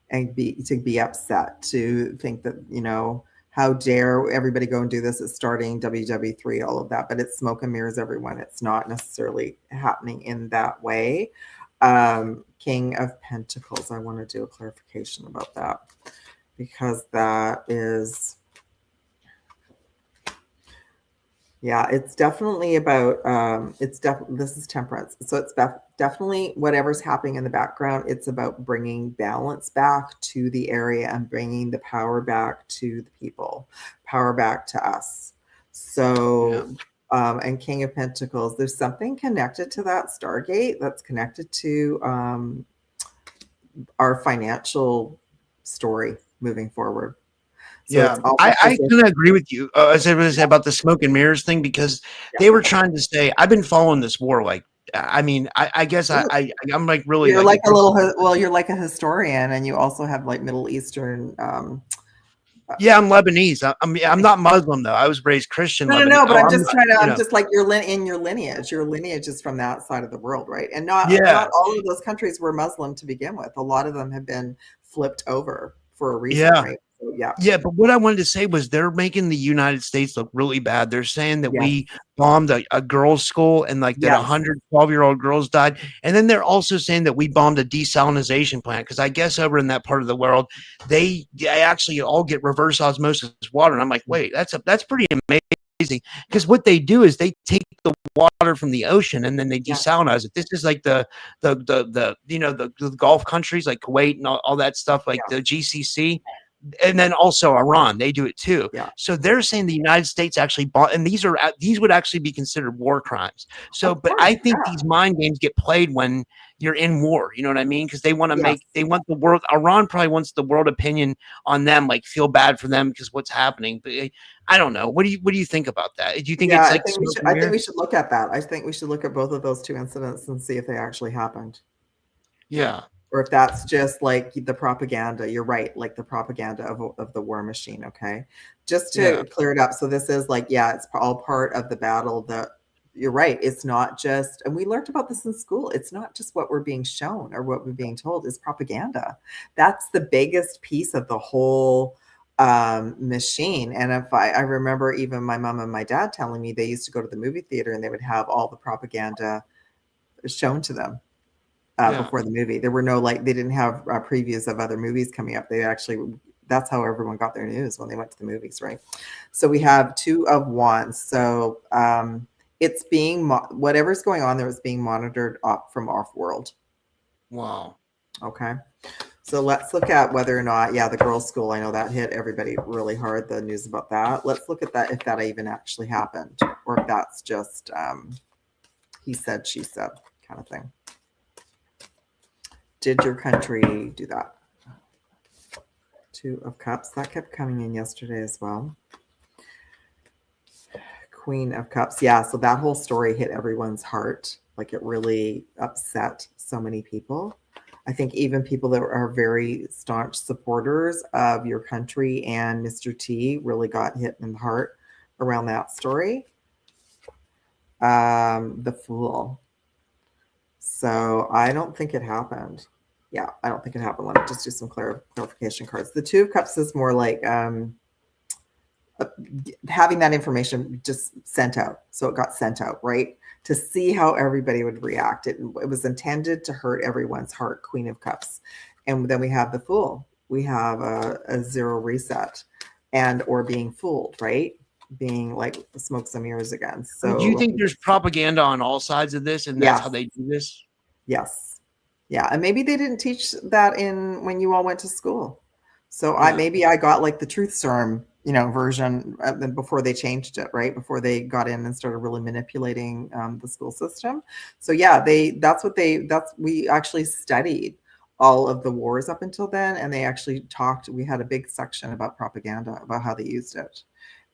and to be upset, to think that, how dare everybody go and do this? It's starting WW3, all of that, but it's smoke and mirrors, everyone. It's not necessarily happening in that way. King of Pentacles. I want to do a clarification about that because that is, yeah, it's definitely about, this is temperance. So it's definitely whatever's happening in the background. It's about bringing balance back to the area and bringing the power back to the people, power back to us. So, and King of Pentacles, there's something connected to that Stargate that's connected to our financial story moving forward. So it's I almost as if, kind of agree with you as I was about the smoke and mirrors thing, because they were trying to say, I've been following this war. Like, I mean, I guess I'm like really you're like like a little, well, you're like a historian, and you also have like Middle Eastern. yeah, I'm Lebanese. I'm not Muslim though. I was raised Christian Lebanese. No, but Oh, I'm just trying to, you I'm know, just like in your lineage. Your lineage is from that side of the world, right? And not yeah, all of those countries were Muslim to begin with. A lot of them have been flipped over for a reason, yeah. right? So, yeah. Yeah, but what I wanted to say was they're making the United States look really bad. They're saying that Yes. we bombed a girls' school and like that Yes. 112-year-old girls died. And then they're also saying that we bombed a desalinization plant, because I guess over in that part of the world, they actually all get reverse osmosis water. And I'm like, wait, that's pretty amazing. Because what they do is they take the water from the ocean and then they desalinize it. This is like the Gulf countries like Kuwait and all that stuff, like the GCC. And then also Iran, they do it too. Yeah. So they're saying the United States actually bought, and these would actually be considered war crimes. So, but I think these mind games get played when you're in war. You know what I mean? Because they want to they want the world. Iran probably wants the world opinion on them, like feel bad for them because what's happening. But I don't know. What do you think about that? Do you think it's like? I think we should look at that. I think we should look at both of those two incidents and see if they actually happened. Yeah. Or if that's just like the propaganda. You're right, like the propaganda of the war machine. Okay, just to clear it up. So this is like, it's all part of the battle. That you're right. It's not just, and we learned about this in school. It's not just what we're being shown or what we're being told. Is propaganda. That's the biggest piece of the whole machine. And if I remember even my mom and my dad telling me they used to go to the movie theater and they would have all the propaganda shown to them. Before the movie, there were no, like, they didn't have previews of other movies coming up. They actually, that's how everyone got their news, when they went to the movies, right? So we have Two of Wands. So it's being whatever's going on there is being monitored from off world. Wow. Okay. So let's look at whether or not, the girls' school. I know that hit everybody really hard, the news about that. Let's look at that, if that even actually happened, or if that's just he said, she said kind of thing. Did your country do that? Two of Cups. That kept coming in yesterday as well. Queen of Cups. Yeah, so that whole story hit everyone's heart. Like, it really upset so many people. I think even people that are very staunch supporters of your country and Mr. T really got hit in the heart around that story. The Fool. So I don't think it happened. Yeah, I don't think it happened. Let me just do some clarification cards. The Two of Cups is more like having that information just sent out. So it got sent out, right? To see how everybody would react. It was intended to hurt everyone's heart, Queen of Cups. And then we have the Fool. We have a zero reset or being fooled, right? Being like smokes and mirrors again. So do you think there's propaganda on all sides of this, and that's how they do this? Yes. Yeah. And maybe they didn't teach that when you all went to school. So maybe I got like the truth serum, version before they changed it, right? Before they got in and started really manipulating the school system. So we actually studied all of the wars up until then. And they actually we had a big section about propaganda, about how they used it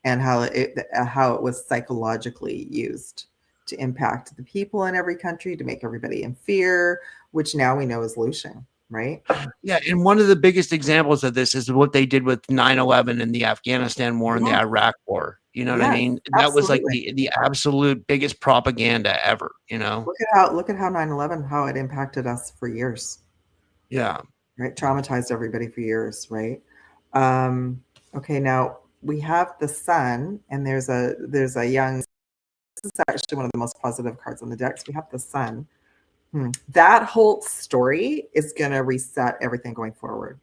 and how it was psychologically used to impact the people in every country, to make everybody in fear, which now we know is losing, right? Yeah, and one of the biggest examples of this is what they did with 9/11 and the Afghanistan war and the Iraq war. You know what I mean? That was like the absolute biggest propaganda ever, Look at how 9/11, how it impacted us for years. Yeah. Right? Traumatized everybody for years, right? Okay, now we have the Sun, and there's a young, this is actually one of the most positive cards on the decks. We have the Sun. That whole story is going to reset everything going forward.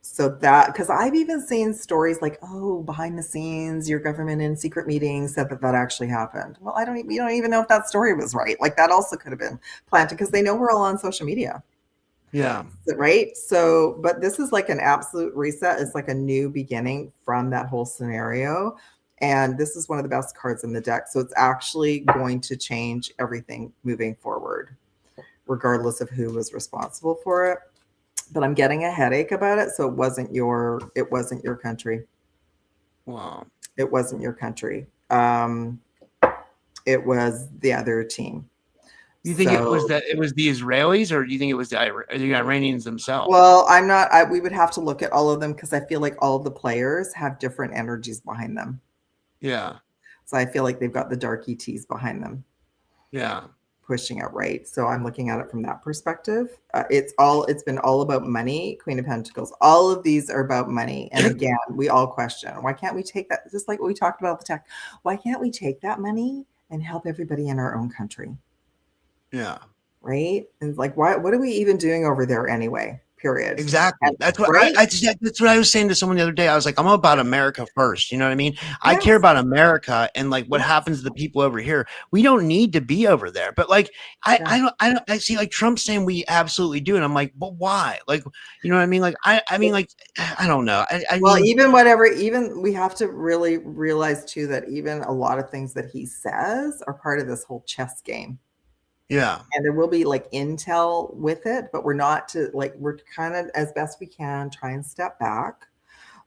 So that, because I've even seen stories like, oh, behind the scenes, your government in secret meetings said that actually happened. Well, we don't even know if that story was right. Like that also could have been planted because they know we're all on social media. Yeah. Right. So, but this is like an absolute reset. It's like a new beginning from that whole scenario. And this is one of the best cards in the deck. So it's actually going to change everything moving forward, regardless of who was responsible for it. But I'm getting a headache about it. So it wasn't your country. Wow. It wasn't your country. It was the other team. You think it was the Israelis, or do you think it was the Iranians themselves? Well, we would have to look at all of them because I feel like all of the players have different energies behind them. Yeah. So I feel like they've got the dark ETs behind them. Yeah. Pushing it, right? So I'm looking at it from that perspective. It's been all about money. Queen of Pentacles. All of these are about money. And again, we all question, why can't we take that? Just like what we talked about the tech. Why can't we take that money and help everybody in our own country? Yeah. Right. And like, what are we even doing over there anyway? Period. Exactly. And, that's what right? that's what I was saying to someone the other day. I was like, I'm about America first. You know what I mean? Yes. I care about America and like what happens to the people over here. We don't need to be over there. But like, I see like Trump saying we absolutely do. And I'm like, but why? Like, you know what I mean? Like, I mean, like, I don't know. Even we have to really realize too, that even a lot of things that he says are part of this whole chess game. Yeah. And there will be like intel with it, but we're kind of, as best we can, try and step back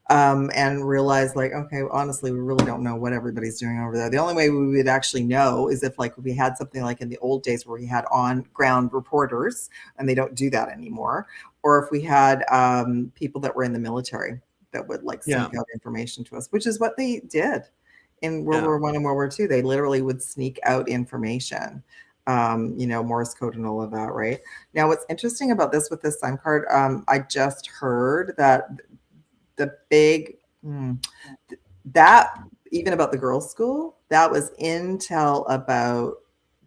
and realize like, okay, honestly, we really don't know what everybody's doing over there. The only way we would actually know is if like we had something like in the old days where we had on ground reporters, and they don't do that anymore. Or if we had people that were in the military that would like sneak out information to us, which is what they did in World War I and World War II. They literally would sneak out information. Morse code and all of that, right? Now, what's interesting about this with this Sun card, I just heard that that even about the girls' school, that was intel about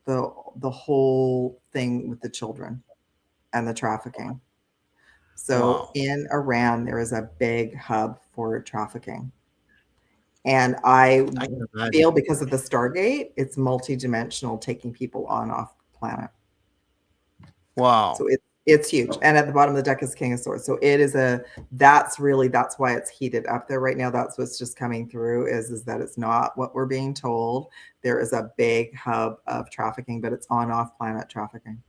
the whole thing with the children and the trafficking. So in Iran, there is a big hub for trafficking. And I feel because of the Stargate, it's multidimensional, taking people on off the planet. Wow. So it's huge. And at the bottom of the deck is King of Swords. So it is that's why it's heated up there right now. That's what's just coming through is that it's not what we're being told. There is a big hub of trafficking, but it's on off planet trafficking.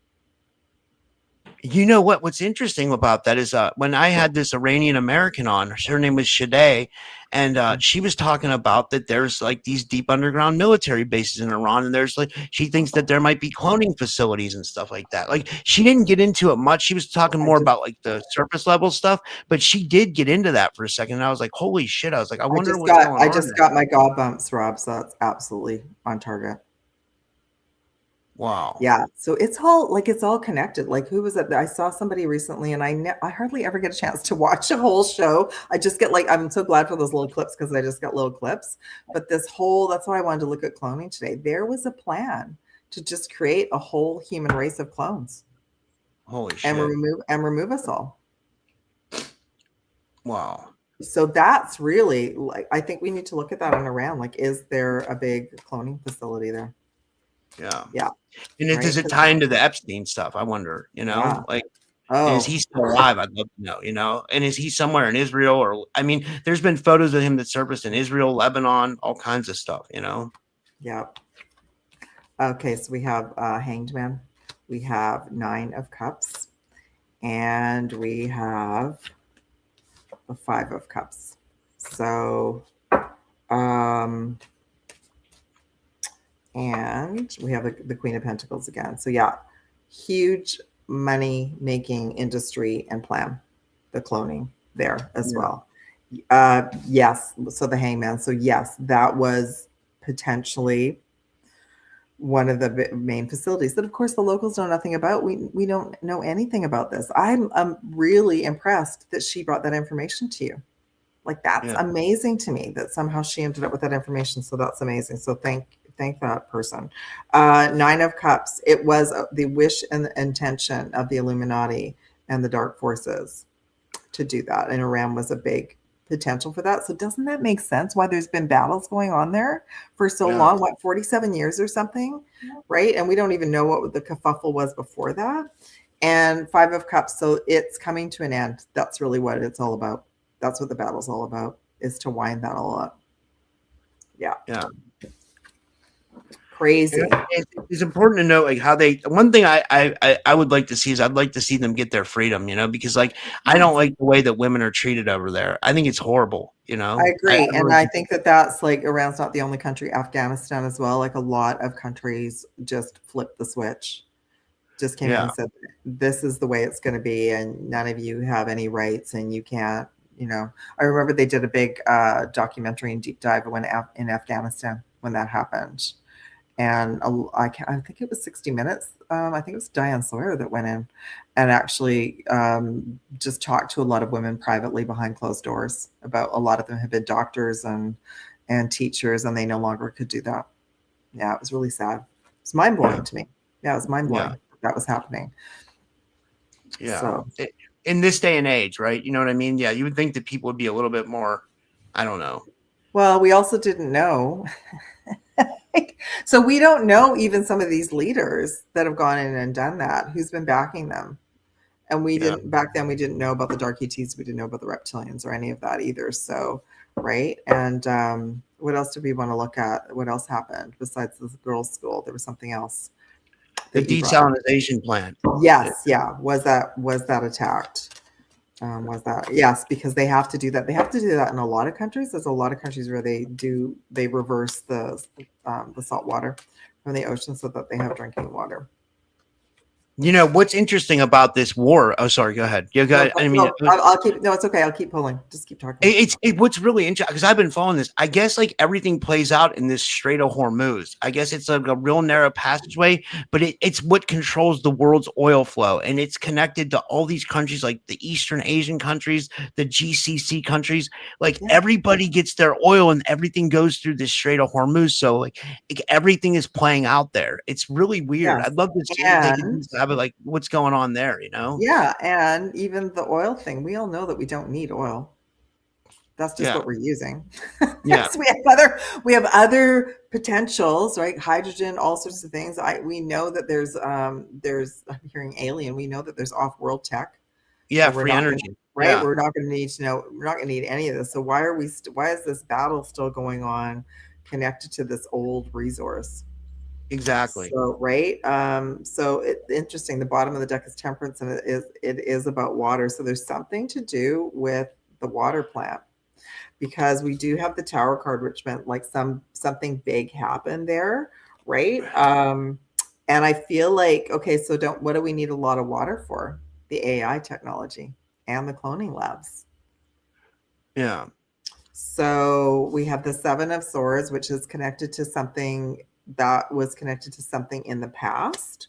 You know what's interesting about that is when I had this Iranian American on, her name was Shadeh, and she was talking about that there's like these deep underground military bases in Iran, and there's like she thinks that there might be cloning facilities and stuff like that. Like she didn't get into it much. She was talking more about like the surface level stuff, but she did get into that for a second. And I was like, holy shit. I was like, I wonder what's going on. I just got my gob bumps, Rob, so that's absolutely on target. Wow. Yeah. So it's all connected. Like who was it? I saw somebody recently and I hardly ever get a chance to watch a whole show. I just get I'm so glad for those little clips because I just got little clips. But that's why I wanted to look at cloning today. There was a plan to just create a whole human race of clones. Holy shit. And remove us all. Wow. So that's really I think we need to look at that on Iran. Like, is there a big cloning facility there? Yeah. Yeah. And does it tie into the Epstein stuff? I wonder, is he still alive? I'd love to know, and is he somewhere in Israel or, I mean, there's been photos of him that surfaced in Israel, Lebanon, all kinds of stuff, Yeah. Okay. So we have Hanged Man. We have 9 of Cups and we have the 5 of Cups. So, and we have the Queen of Pentacles again. So yeah, huge money making industry and plan, the cloning there as well. Yes. So the Hangman. So yes, that was potentially one of the main facilities that of course the locals know nothing about. We don't know anything about this. I'm really impressed that she brought that information to you. Like that's amazing to me that somehow she ended up with that information. So that's amazing. So thank that person. 9 of Cups. It was the wish and the intention of the Illuminati and the dark forces to do that. And Iran was a big potential for that. So doesn't that make sense why there's been battles going on there for so long? What, 47 years or something, right? And we don't even know what the kerfuffle was before that. And Five of Cups, so it's coming to an end. That's really what it's all about. That's what the battle's all about, is to wind that all up. Yeah. Crazy. It's important to know like how they. One thing I would like to see is I'd like to see them get their freedom, because like I don't like the way that women are treated over there. I think it's horrible. I agree, and I think that's like Iran's not the only country. Afghanistan as well. Like a lot of countries just flipped the switch, just came in and said, "This is the way it's going to be, and none of you have any rights, and you can't." I remember they did a big documentary and deep dive when in Afghanistan when that happened. And I think it was 60 Minutes. I think it was Diane Sawyer that went in and actually just talked to a lot of women privately behind closed doors about, a lot of them had been doctors and teachers, and they no longer could do that. Yeah, it was really sad. It's mind blowing to me. Yeah, it was mind blowing that was happening. Yeah. So. In this day and age, right? You know what I mean? Yeah, you would think that people would be a little bit more, I don't know. Well, we also didn't know. So we don't know even some of these leaders that have gone in and done that, who's been backing them. And we didn't, back then we didn't know about the dark ETs. We didn't know about the reptilians or any of that either. So, right. And what else did we want to look at? What else happened besides the girls' school? There was something else. The desalinization plant. Yes. Yeah. Was that attacked? Was that? Yes, because they have to do that. They have to do that in a lot of countries. There's a lot of countries where they reverse the salt water from the ocean so that they have drinking water. What's interesting about this war? Oh, sorry. Go ahead. You got. I'll keep. No, it's okay. I'll keep pulling. Just keep talking. It's what's really interesting because I've been following this. I guess like everything plays out in this Strait of Hormuz. I guess it's like a real narrow passageway, but it's what controls the world's oil flow, and it's connected to all these countries, like the Eastern Asian countries, the GCC countries. Like everybody gets their oil, and everything goes through this Strait of Hormuz. So like everything is playing out there. It's really weird. I'd love to see like what's going on there, Yeah, and even the oil thing, we all know that we don't need oil. That's just what we're using. Yeah. So we have other potentials, right? Hydrogen, all sorts of things. We know that there's I'm hearing alien. We know that there's off-world tech. Yeah, free energy. Right? Yeah. We're not going to need to know. We're not going to need any of this. So why is this battle still going on, connected to this old resource? Exactly. So, right. So it's interesting. The bottom of the deck is temperance, and it is about water. So there's something to do with the water plant, because we do have the Tower card, which meant like something big happened there, right? And I feel like, okay, so what do we need a lot of water for? The AI technology and the cloning labs. Yeah. So we have the Seven of Swords, which is connected to something that was connected to something in the past,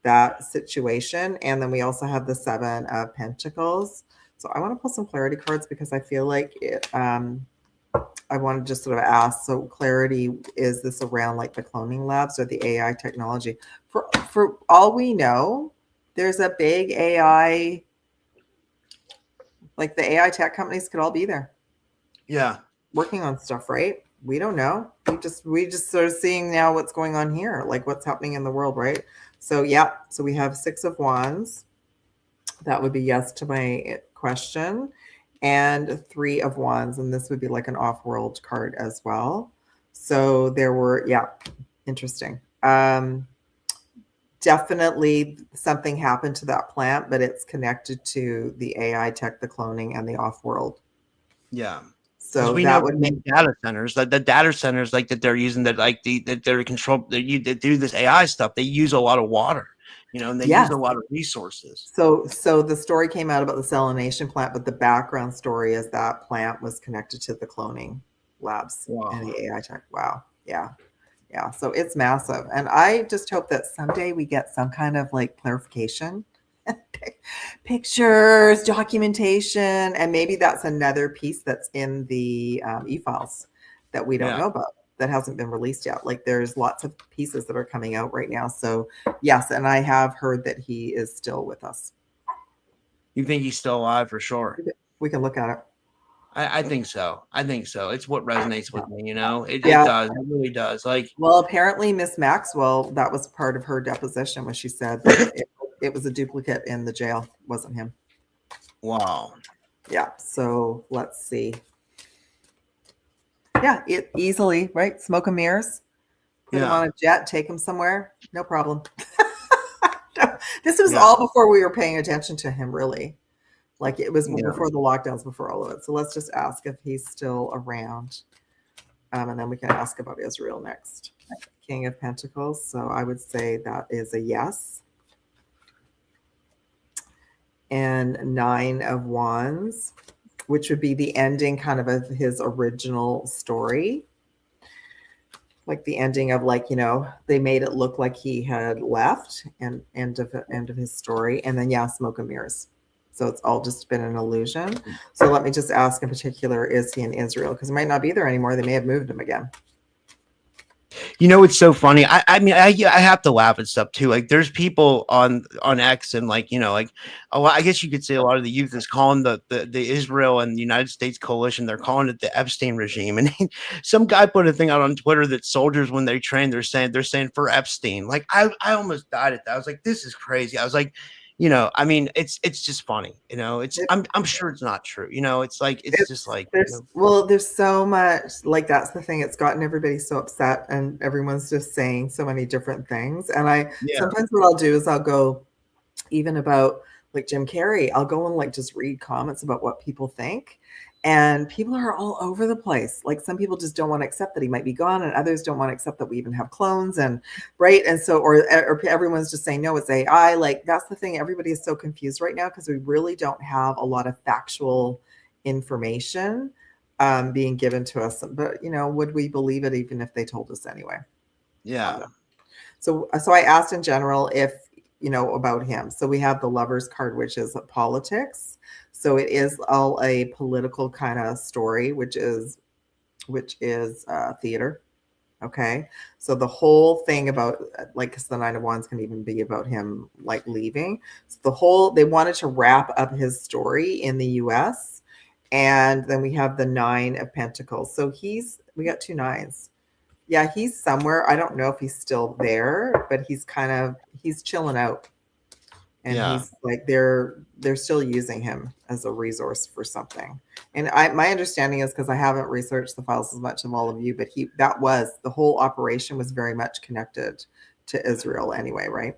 that situation. And then we also have the Seven of Pentacles. So I want to pull some clarity cards because I feel like I want to just sort of ask, so clarity, is this around like the cloning labs or the AI technology? For all we know, there's a big AI, like the AI tech companies could all be there. Yeah. Working on stuff, right? We don't know. We just sort of seeing now what's going on here, like what's happening in the world, right? So yeah, so we have Six of Wands. That would be yes to my question. And Three of Wands, and this would be like an off-world card as well. So there were, interesting. Definitely something happened to that plant, but it's connected to the AI tech, the cloning, and the off-world. Yeah. So we that know would make data centers, like the data centers, like that they're using, that like that they're controlled. They do this AI stuff. They use a lot of water, and they use a lot of resources. So the story came out about the salination plant, but the background story is that plant was connected to the cloning labs and the AI tech. Wow. Yeah. Yeah. So it's massive. And I just hope that someday we get some kind of like clarification, pictures, documentation, and maybe that's another piece that's in the e-files that we don't know about, that hasn't been released yet. Like there's lots of pieces that are coming out right now. So yes, and I have heard that he is still with us. You think he's still alive for sure? We can look at it. I think so. I think so. It's what resonates with me, It Yeah. does. It really does. Like, well, apparently Miss Maxwell, that was part of her deposition when she said that it was a duplicate in the jail, wasn't him. wow. Yeah. So let's see. Yeah, it easily, right? Smoke and mirrors. Put him on a jet, take him somewhere. No problem. This was all before we were paying attention to him, really. Like it was before the lockdowns, before all of it. So let's just ask if he's still around. And then we can ask about Israel next. King of Pentacles. So I would say that is a yes. And Nine of Wands, which would be the ending kind of his original story. Like the ending of like, they made it look like he had left and end of his story. And then smoke and mirrors. So it's all just been an illusion. So let me just ask in particular, is he in Israel? Because he might not be there anymore. They may have moved him again. It's so funny. I mean, I have to laugh at stuff too. Like there's people on X and like, like a lot, I guess you could say a lot of the youth is calling the Israel and the United States coalition. They're calling it the Epstein regime. And some guy put a thing out on Twitter that soldiers, when they train, they're saying for Epstein. Like I almost died at that. I was like, this is crazy. I was like, I mean, it's just funny, I'm sure it's not true. It's like, it's just like, there's so much, like, that's the thing. It's gotten everybody so upset and everyone's just saying so many different things. And sometimes what I'll do is I'll go even about like Jim Carrey, I'll go and like just read comments about what people think. And people are all over the place. Like some people just don't want to accept that he might be gone, and others don't want to accept that we even have clones. And right. And so, or everyone's just saying, no, it's AI. Like that's the thing. Everybody is so confused right now because we really don't have a lot of factual information being given to us. But, would we believe it even if they told us anyway? Yeah. So I asked in general if, about him. So we have the Lovers card, which is politics. So it is all a political kind of story, which is theater. Okay. So the whole thing about like, because the Nine of Wands can even be about him like leaving. So they wanted to wrap up his story in the US. And then we have the Nine of Pentacles. So we got two nines. Yeah, he's somewhere. I don't know if he's still there, but he's chilling out. And he's like, they're still using him as a resource for something. And my understanding is, because I haven't researched the files as much of all of you, but the whole operation was very much connected to Israel anyway, right?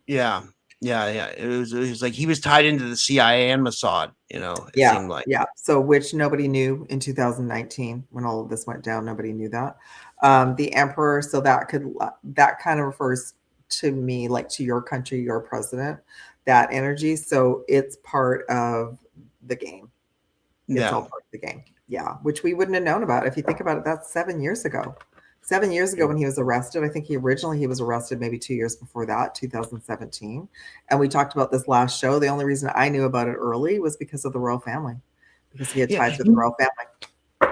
Yeah. It was like he was tied into the CIA and Mossad, it seemed like. Yeah. So which nobody knew in 2019 when all of this went down. Nobody knew that. The Emperor. So that kind of refers to me, like to your country, your president, that energy. So it's part of the game. It's all part of the game. Yeah. Which we wouldn't have known about. If you think about it, that's 7 years ago. 7 years ago when he was arrested. I think he was arrested maybe 2 years before that, 2017. And we talked about this last show. The only reason I knew about it early was because of the royal family, because he had ties with the royal family.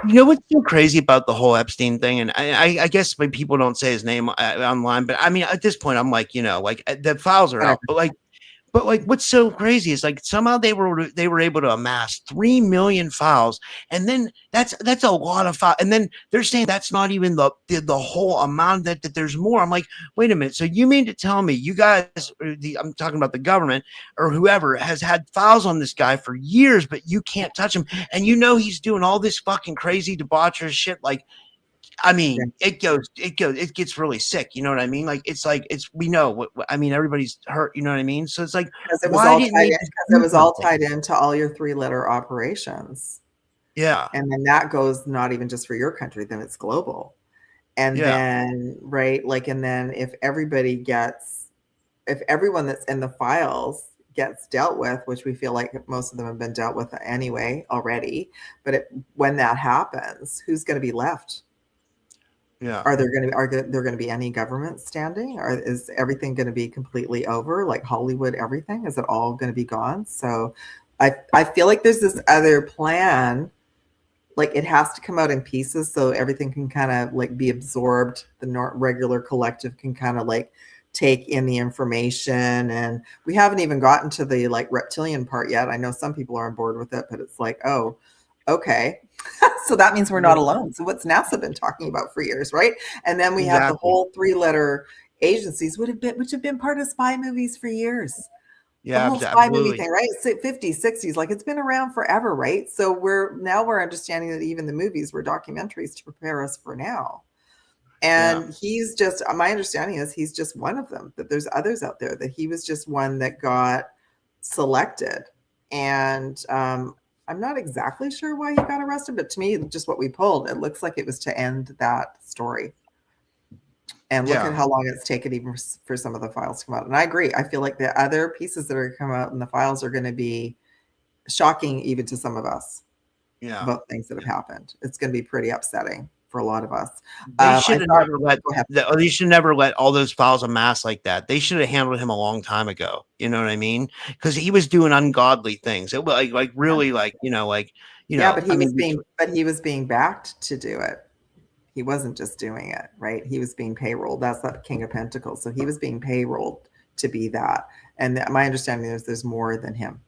What's so crazy about the whole Epstein thing? And I guess when people don't say his name online, but I mean, at this point, I'm like, like the files are out, but what's so crazy is like somehow they were able to amass 3 million files, and then that's a lot of files. And then they're saying that's not even the whole amount, that there's more. I'm like, wait a minute. So you mean to tell me you guys, I'm talking about the government or whoever, has had files on this guy for years, but you can't touch him, and he's doing all this fucking crazy debaucherous shit, like. I mean, it gets really sick. You know what I mean? Like, we know what, I mean, everybody's hurt. You know what I mean? So it's like, because it was all tied into all your 3-letter operations. Yeah. And then that goes not even just for your country, then it's global. And then, right. Like, and then if everyone that's in the files gets dealt with, which we feel like most of them have been dealt with anyway already. But when that happens, who's going to be left? Yeah. Are there going to be any government standing, or is everything going to be completely over, like Hollywood, everything? Is it all going to be gone? So I feel like there's this other plan, like it has to come out in pieces so everything can kind of like be absorbed. The regular collective can kind of like take in the information. And we haven't even gotten to the like reptilian part yet. I know some people are on board with it, but it's like, oh, okay. So that means we're not alone. So what's NASA been talking about for years, right? And then we have the whole 3-letter agencies which have been part of spy movies for years. The whole spy movie thing, right? 50s, 60s, like it's been around forever, right? So we're understanding that even the movies were documentaries to prepare us for now. And he's just, my understanding is he's just one of them, that there's others out there, that he was just one that got selected. And I'm not exactly sure why he got arrested, but to me, just what we pulled, it looks like it was to end that story. And look at how long it's taken even for some of the files to come out. And I agree. I feel like the other pieces that are come out in the files are going to be shocking even to some of us. Yeah. About things that have happened. It's going to be pretty upsetting for a lot of us. They should have never let all those files amass like that. They should have handled him a long time ago. You know what I mean? Because he was doing ungodly things. It was like really but he was being backed to do it. He wasn't just doing it, right? He was being payrolled. That's that King of Pentacles. So he was being payrolled to be that. And my understanding is there's more than him.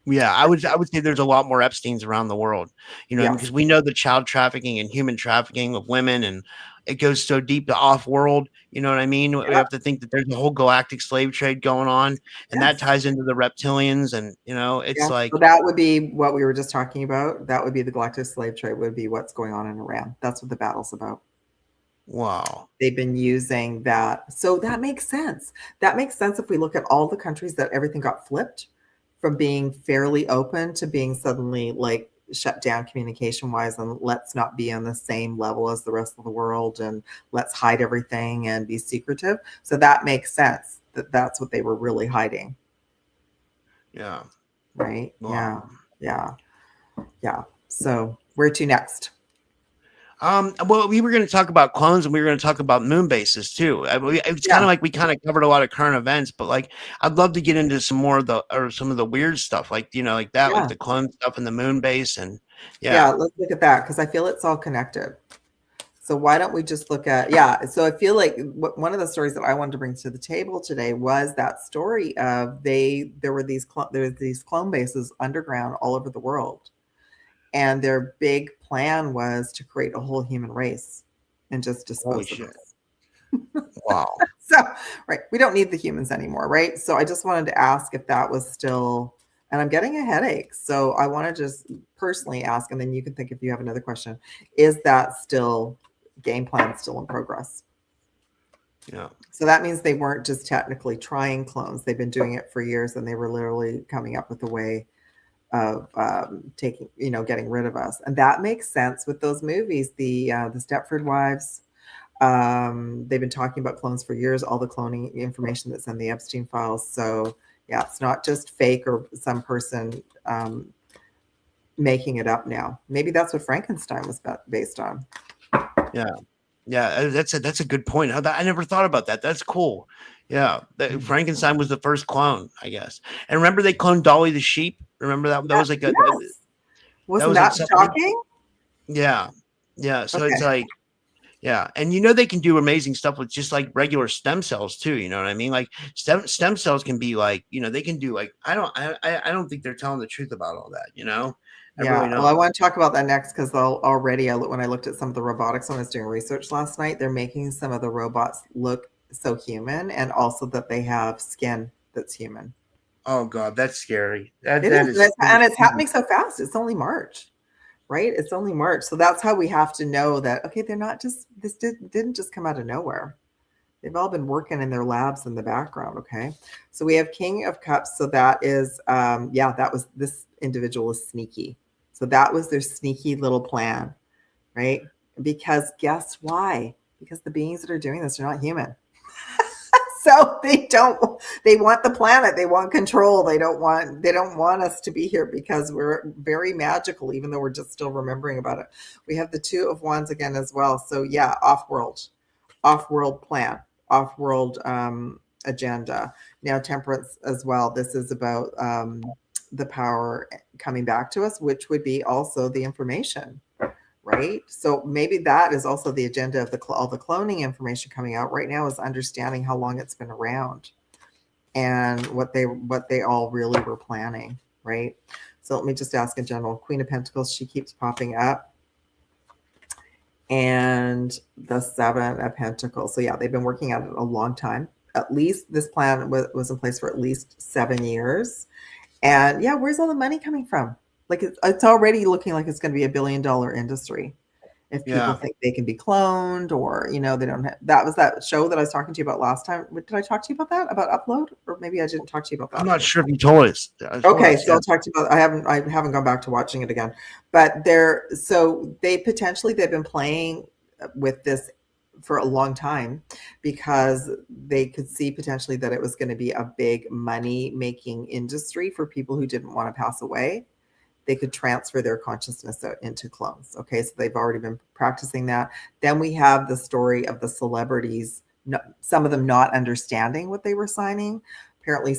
Yeah, I would say there's a lot more Epsteins around the world, because we know the child trafficking and human trafficking of women, and it goes so deep to off world. You know what I mean? We have to think that there's a whole galactic slave trade going on, and that ties into the reptilians, and it's like, so that would be what we were just talking about. That would be the galactic slave trade, would be what's going on in Iran. That's what the battle's about. Wow. They've been using that. So that makes sense. That makes sense if we look at all the countries that everything got flipped from being fairly open to being suddenly like shut down communication wise, and let's not be on the same level as the rest of the world, and let's hide everything and be secretive. So that makes sense that that's what they were really hiding. Yeah. Right. Wow. Yeah. So where to next? Well, we were going to talk about clones, and we were going to talk about moon bases too. It's kind of like we kind of covered a lot of current events, but like I'd love to get into some more of some of the weird stuff, like like that, like the clone stuff and the moon base, and let's look at that because I feel it's all connected. So why don't we just look at So I feel like one of the stories that I wanted to bring to the table today was that story of there were these clone bases underground all over the world. And their big plan was to create a whole human race and just dispose of us. Wow. So, right. We don't need the humans anymore, right? So I just wanted to ask if that was still, and I'm getting a headache. So I want to just personally ask, and then you can think if you have another question. Is that still game plan still in progress? Yeah. So that means they weren't just technically trying clones. They've been doing it for years, and they were literally coming up with a way of getting rid of us. And that makes sense with those movies, the Stepford Wives. They've been talking about clones for years, all the cloning information that's in the Epstein files. So yeah, it's not just fake or some person making it up now. Maybe that's what Frankenstein was based on. Yeah, that's a good point. I never thought about that. That's cool. Yeah, Frankenstein was the first clone, I guess. And remember they cloned Dolly the sheep? Remember that? That was like wasn't that shocking? Yeah. So it's like, and they can do amazing stuff with just like regular stem cells too. You know what I mean? Like stem cells can be like, they can do like I don't think they're telling the truth about all that. Well, I want to talk about that next because already when I looked at some of the robotics when I was doing research last night, they're making some of the robots look so human, and also that they have skin that's human. Oh God, that's scary. And it's happening so fast. It's only March, right? It's only March. So that's how we have to know that, okay, they're not just, this didn't just come out of nowhere. They've all been working in their labs in the background. Okay. So we have King of Cups. So that is, this individual is sneaky. So that was their sneaky little plan, right? Because guess why? Because the beings that are doing this are not human. So they want the planet. They want control. They don't want us to be here because we're very magical, even though we're just still remembering about it. We have the Two of Wands again as well. So yeah, off-world plan, off-world agenda. Now Temperance as well. This is about the power coming back to us, which would be also the information, right? right? So maybe that is also the agenda of all the cloning information coming out right now, is understanding how long it's been around and what they all really were planning, right? So let me just ask in general. Queen of Pentacles, she keeps popping up, and the Seven of Pentacles. So yeah, they've been working on it a long time. At least this plan was in place for at least 7 years. And yeah, where's all the money coming from? Like it's already looking like it's going to be $1 billion industry. If people think they can be cloned, or they don't have. That was that show that I was talking to you about last time. Did I talk to you about that, about Upload? Or maybe I didn't talk to you about that. I'm not sure if you told us. Okay, so I'll talk to you about. I haven't gone back to watching it again, but they've been playing with this for a long time, because they could see potentially that it was going to be a big money making industry for people who didn't want to pass away. They could transfer their consciousness out into clones. Okay, so they've already been practicing that. Then we have the story of the celebrities, some of them not understanding what they were signing. Apparently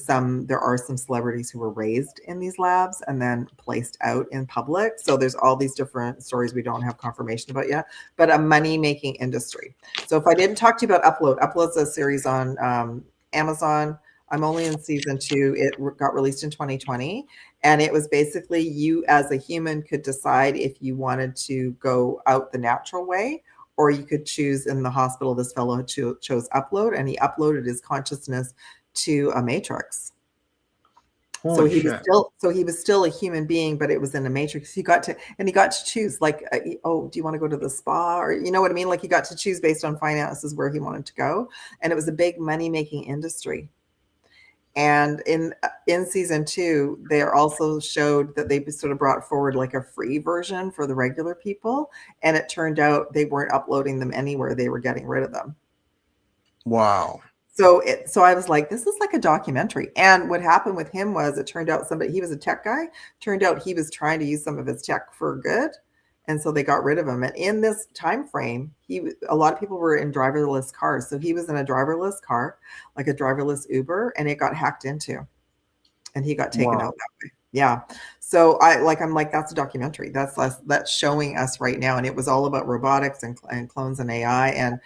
there are some celebrities who were raised in these labs and then placed out in public. So there's all these different stories we don't have confirmation about yet, but a money-making industry. So if I didn't talk to you about Upload's a series on Amazon. I'm only in season 2. It got released in 2020. And it was basically, you as a human could decide if you wanted to go out the natural way, or you could choose. In the hospital, this fellow chose Upload, and he uploaded his consciousness to a matrix. So he was still a human being, but it was in a matrix. He got to choose, like, do you want to go to the spa, or you know what I mean? Like, he got to choose based on finances where he wanted to go, and it was a big money making industry. And in season 2, they also showed that they sort of brought forward like a free version for the regular people, and it turned out they weren't uploading them anywhere; they were getting rid of them. Wow. So I was like, this is like a documentary. And what happened with him was, it turned out he was a tech guy. Turned out he was trying to use some of his tech for good. And so they got rid of him. And in this time frame, a lot of people were in driverless cars. So he was in a driverless car, like a driverless Uber, and it got hacked into, and he got taken out that way. Yeah. So I'm like, that's a documentary. That's showing us right now. And it was all about robotics and clones and AI. And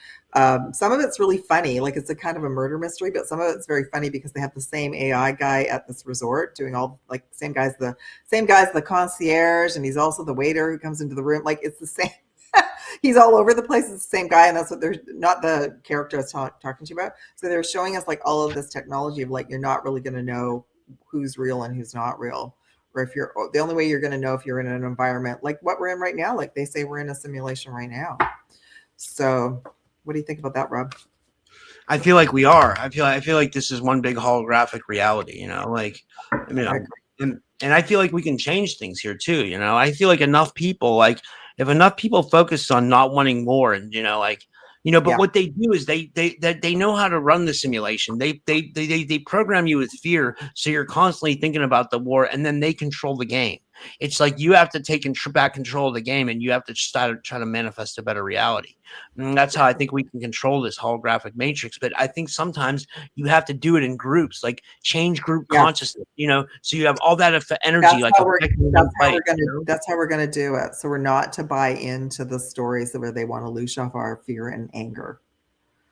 some of it's really funny. Like, it's a kind of a murder mystery, but some of it's very funny because they have the same AI guy at this resort doing all, like, same guy's the concierge, and he's also the waiter who comes into the room. Like, it's the same. He's all over the place. It's the same guy. And that's what they're not the character I was talking to you about. So they're showing us like all of this technology of, like, you're not really going to know who's real and who's not real. Or if the only way you're going to know if you're in an environment like what we're in right now, like they say we're in a simulation right now. So what do you think about that, Rob? I feel like we are. I feel like this is one big holographic reality, like, I mean, and I feel like we can change things here too. I feel like enough people, like, if enough people focus on not wanting more, and but what they do is they know how to run the simulation. They program you with fear, so you're constantly thinking about the war, and then they control the game. It's like you have to take back control of the game, and you have to start trying to manifest a better reality. And that's how I think we can control this holographic matrix. But I think sometimes you have to do it in groups, like change group consciousness, so you have all that energy. That's how we're going to do it. So we're not to buy into the stories where they want to loose off our fear and anger.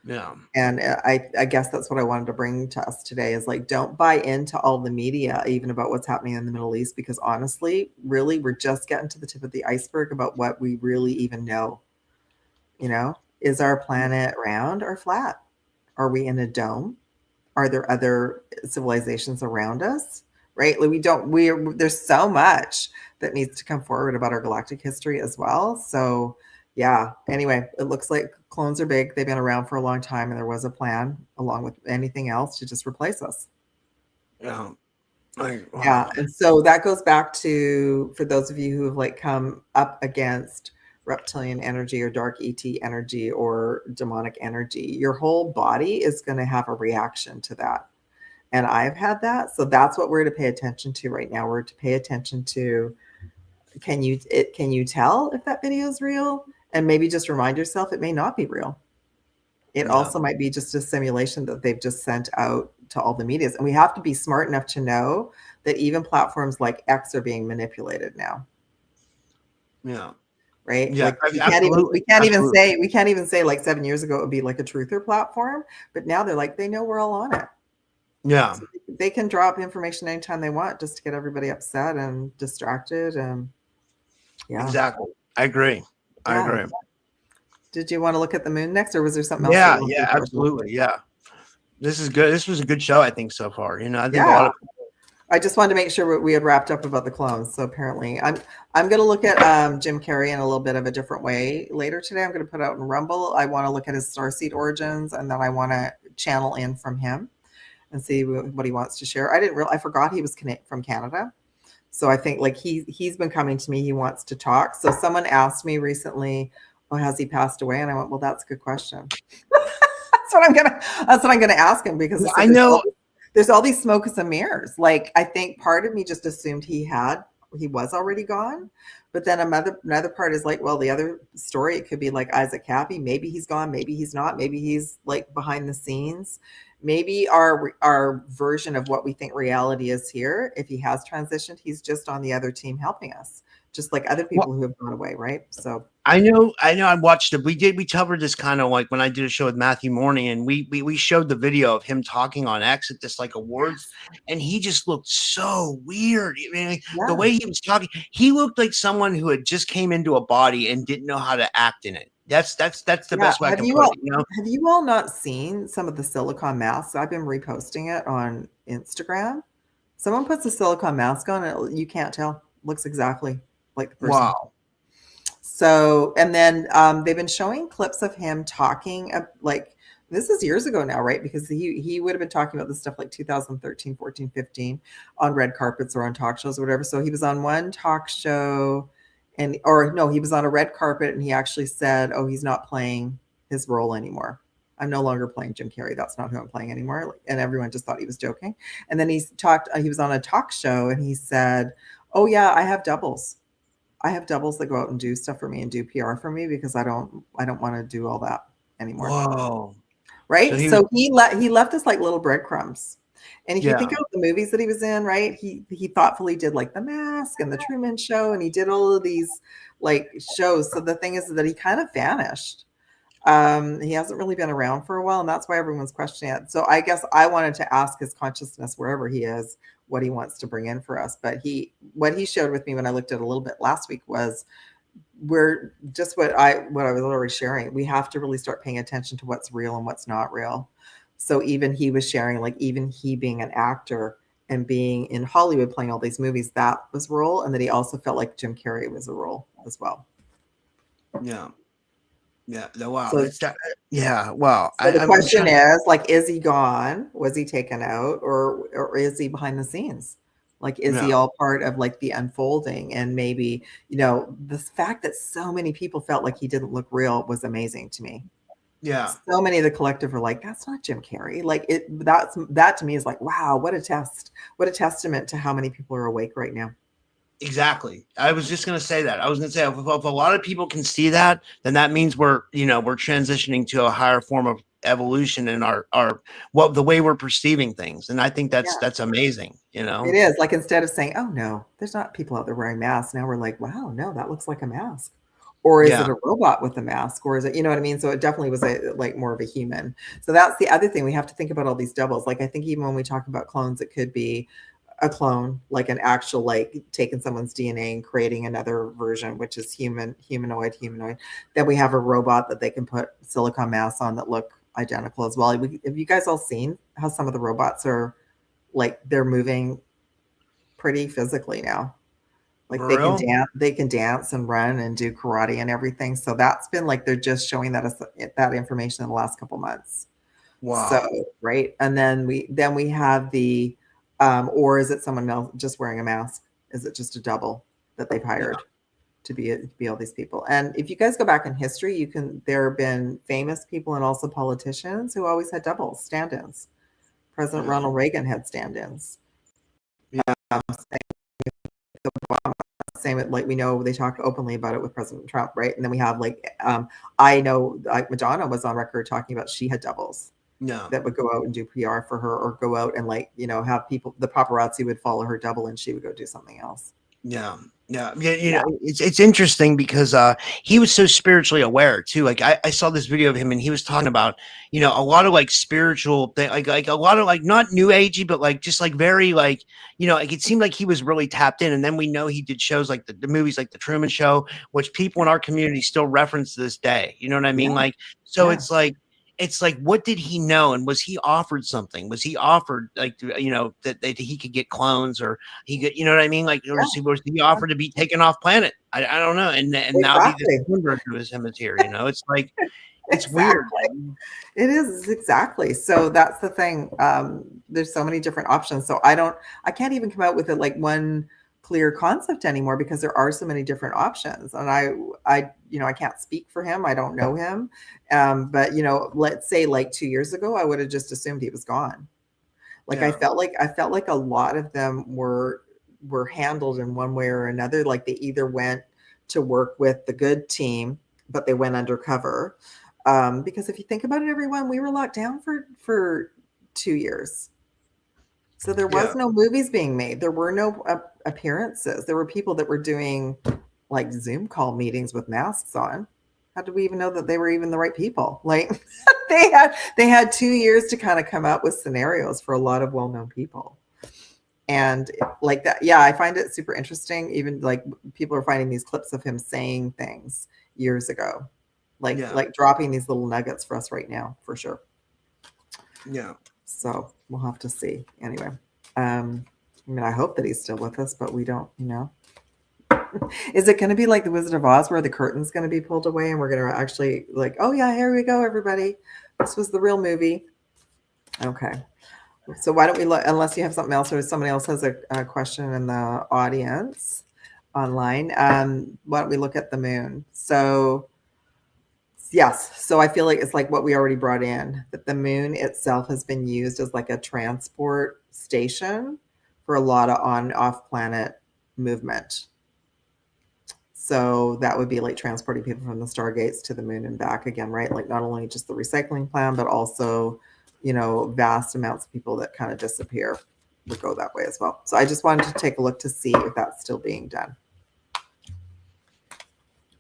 Yeah. And I guess that's what I wanted to bring to us today, is like, don't buy into all the media, even about what's happening in the Middle East, because honestly, really, we're just getting to the tip of the iceberg about what we really even know. Is our planet round or flat? Are we in a dome? Are there other civilizations around us? Right? Like, there's so much that needs to come forward about our galactic history as well. So yeah, anyway, it looks like clones are big. They've been around for a long time, and there was a plan, along with anything else, to just replace us. Yeah. Yeah. And so that goes back to, for those of you who have like come up against reptilian energy or dark ET energy or demonic energy, your whole body is going to have a reaction to that. And I've had that. So that's what we're to pay attention to right now. We're to pay attention to, can you tell if that video is real? And maybe just remind yourself it may not be real. It also might be just a simulation that they've just sent out to all the medias. And we have to be smart enough to know that even platforms like X are being manipulated now. Yeah. right? Yeah, Like absolutely. we can't even say like 7 years ago it would be like a truther platform, but now they're like, they know we're all on it. Yeah. So they can drop information anytime they want just to get everybody upset and distracted. And yeah. Exactly. I agree. I Yeah. agree. Did you want to look at the moon next, or was there something else? Yeah, yeah, absolutely. Yeah. This is good. This was a good show, I think, so far. You know, I think a lot of I just wanted to make sure we had wrapped up about the clones. So apparently I'm going to look at Jim Carrey in a little bit of a different way later today. I'm going to put out in Rumble. I want to look at his starseed origins, and then I want to channel in from him and see what he wants to share. I forgot he was from Canada. So I think like he's been coming to me. He wants to talk. So someone asked me recently, "Oh, has he passed away?" And I went, "Well, that's a good question." That's what I'm gonna ask him, because I know there's all these smokes and mirrors. Like, I think part of me just assumed he was already gone, but then another part is like, well, the other story, it could be like Isaac Cappy. Maybe he's gone, maybe he's not, maybe he's like behind the scenes. Maybe our version of what we think reality is here, if he has transitioned, he's just on the other team helping us, just like other people who have gone away, right? So I know. I watched it. We covered this kind of like when I did a show with Matthew Morning, and we showed the video of him talking on X at this like awards, and he just looked so weird. I mean, the way he was talking, he looked like someone who had just came into a body and didn't know how to act in it. That's the best way I can put it. You know? Have you all not seen some of the silicone masks? I've been reposting it on Instagram. Someone puts a silicone mask on it, you can't tell. Looks exactly like the person. Wow. So, and then they've been showing clips of him talking, like, this is years ago now, right? Because he would have been talking about this stuff like 2013, 14, 15 on red carpets or on talk shows or whatever. So he was on one talk show he was on a red carpet, and he actually said, "Oh, he's not playing his role anymore. I'm no longer playing Jim Carrey. That's not who I'm playing anymore." And everyone just thought he was joking. And then he was on a talk show, and he said, "Oh yeah, I have doubles. I have doubles that go out and do stuff for me and do PR for me, because I don't want to do all that anymore." Whoa. Right. So he left us like little breadcrumbs. And if you think of the movies that he was in, right, he thoughtfully did like The Mask and The Truman Show, and he did all of these like shows. So the thing is that he kind of vanished. He hasn't really been around for a while, and that's why everyone's questioning it. So I guess I wanted to ask his consciousness, wherever he is, what he wants to bring in for us. But what he showed with me when I looked at it a little bit last week was, we're just what I was already sharing. We have to really start paying attention to what's real and what's not real. So even he was sharing, like, even he being an actor and being in Hollywood playing all these movies, that was a role, and that he also felt like Jim Carrey was a role as well. Yeah. Yeah. Wow. So, Wow. So the question is, like, is he gone? Was he taken out, or is he behind the scenes? Like, is he all part of like the unfolding? And maybe, the fact that so many people felt like he didn't look real was amazing to me. Yeah. So many of the collective were like, that's not Jim Carrey. Like, that to me is like, wow, what a testament to how many people are awake right now. Exactly. I was just going to say that. I was going to say, if a lot of people can see that, then that means we're transitioning to a higher form of evolution in the way we're perceiving things. And I think that's amazing. It is, like, instead of saying, oh no, there's not people out there wearing masks, now we're like, wow, no, that looks like a mask. Or is it a robot with a mask? Or is it, you know what I mean? So it definitely was more of a human. So that's the other thing. We have to think about all these doubles. Like, I think even when we talk about clones, it could be a clone, like an actual, like, taking someone's DNA and creating another version, which is humanoid. Then we have a robot that they can put silicone masks on that look identical as well. Have you guys all seen how some of the robots are, like, they're moving pretty physically now? Like, they can dance and run and do karate and everything. So that's been like, they're just showing that information in the last couple months. Wow. So, right. And then we have the, or is it someone else just wearing a mask? Is it just a double that they've hired to be all these people? And if you guys go back in history, there have been famous people and also politicians who always had doubles, stand-ins. President Ronald Reagan had stand-ins. Same with, like, we know they talk openly about it with President Trump, right? And then we have, like, I know, like, Madonna was on record talking about she had doubles that would go out and do PR for her, or go out and, like, have people, the paparazzi would follow her double and she would go do something else. Yeah. Yeah. Yeah. You know, it's interesting because he was so spiritually aware too. Like I saw this video of him and he was talking about, you know, a lot of like spiritual thing, like a lot of like not new agey, but like just like very like, you know, like it seemed like he was really tapped in. And then we know he did shows like the movies like the Truman Show, which people in our community still reference to this day. You know what I mean? Yeah. Like, so Yeah. it's like, what did he know? And was he offered something? Was he offered like, you know, that he could get clones or he could, you know what I mean? Like, or was he offered to be taken off planet? I don't know. And now the Exactly. human version of him is here, you know, it's like, it's weird. Exactly. It is exactly. So that's the thing. There's so many different options. So I can't even come out with like one clear concept anymore because there are so many different options. And I can't speak for him. I don't know him. But you know, let's say like 2 years ago, I would have just assumed he was gone. Like Yeah. I felt like a lot of them were handled in one way or another. Like they either went to work with the good team, but they went undercover. Because if you think about it, everyone, we were locked down for 2 years. So there was no movies being made. There were no appearances. There were people that were doing like Zoom call meetings with masks on. How did we even know that they were even the right people? Like they had 2 years to kind of come up with scenarios for a lot of well-known people. And like that, yeah, I find it super interesting. Even like people are finding these clips of him saying things years ago, like dropping these little nuggets for us right now, for sure. Yeah. So we'll have to see. Anyway, I mean, I hope that he's still with us, but we don't, you know. Is it going to be like the Wizard of Oz where the curtain's going to be pulled away and we're going to actually like, oh yeah, here we go, everybody. This was the real movie. Okay. So why don't we look, unless you have something else or somebody else has a question in the audience online, why don't we look at the moon? So yes, so I feel like it's like what we already brought in, that the moon itself has been used as like a transport station for a lot of on-off planet movement. So that would be like transporting people from the Stargates to the moon and back again, right? Like not only just the recycling plan, but also, you know, vast amounts of people that kind of disappear would go that way as well. So I just wanted to take a look to see if that's still being done.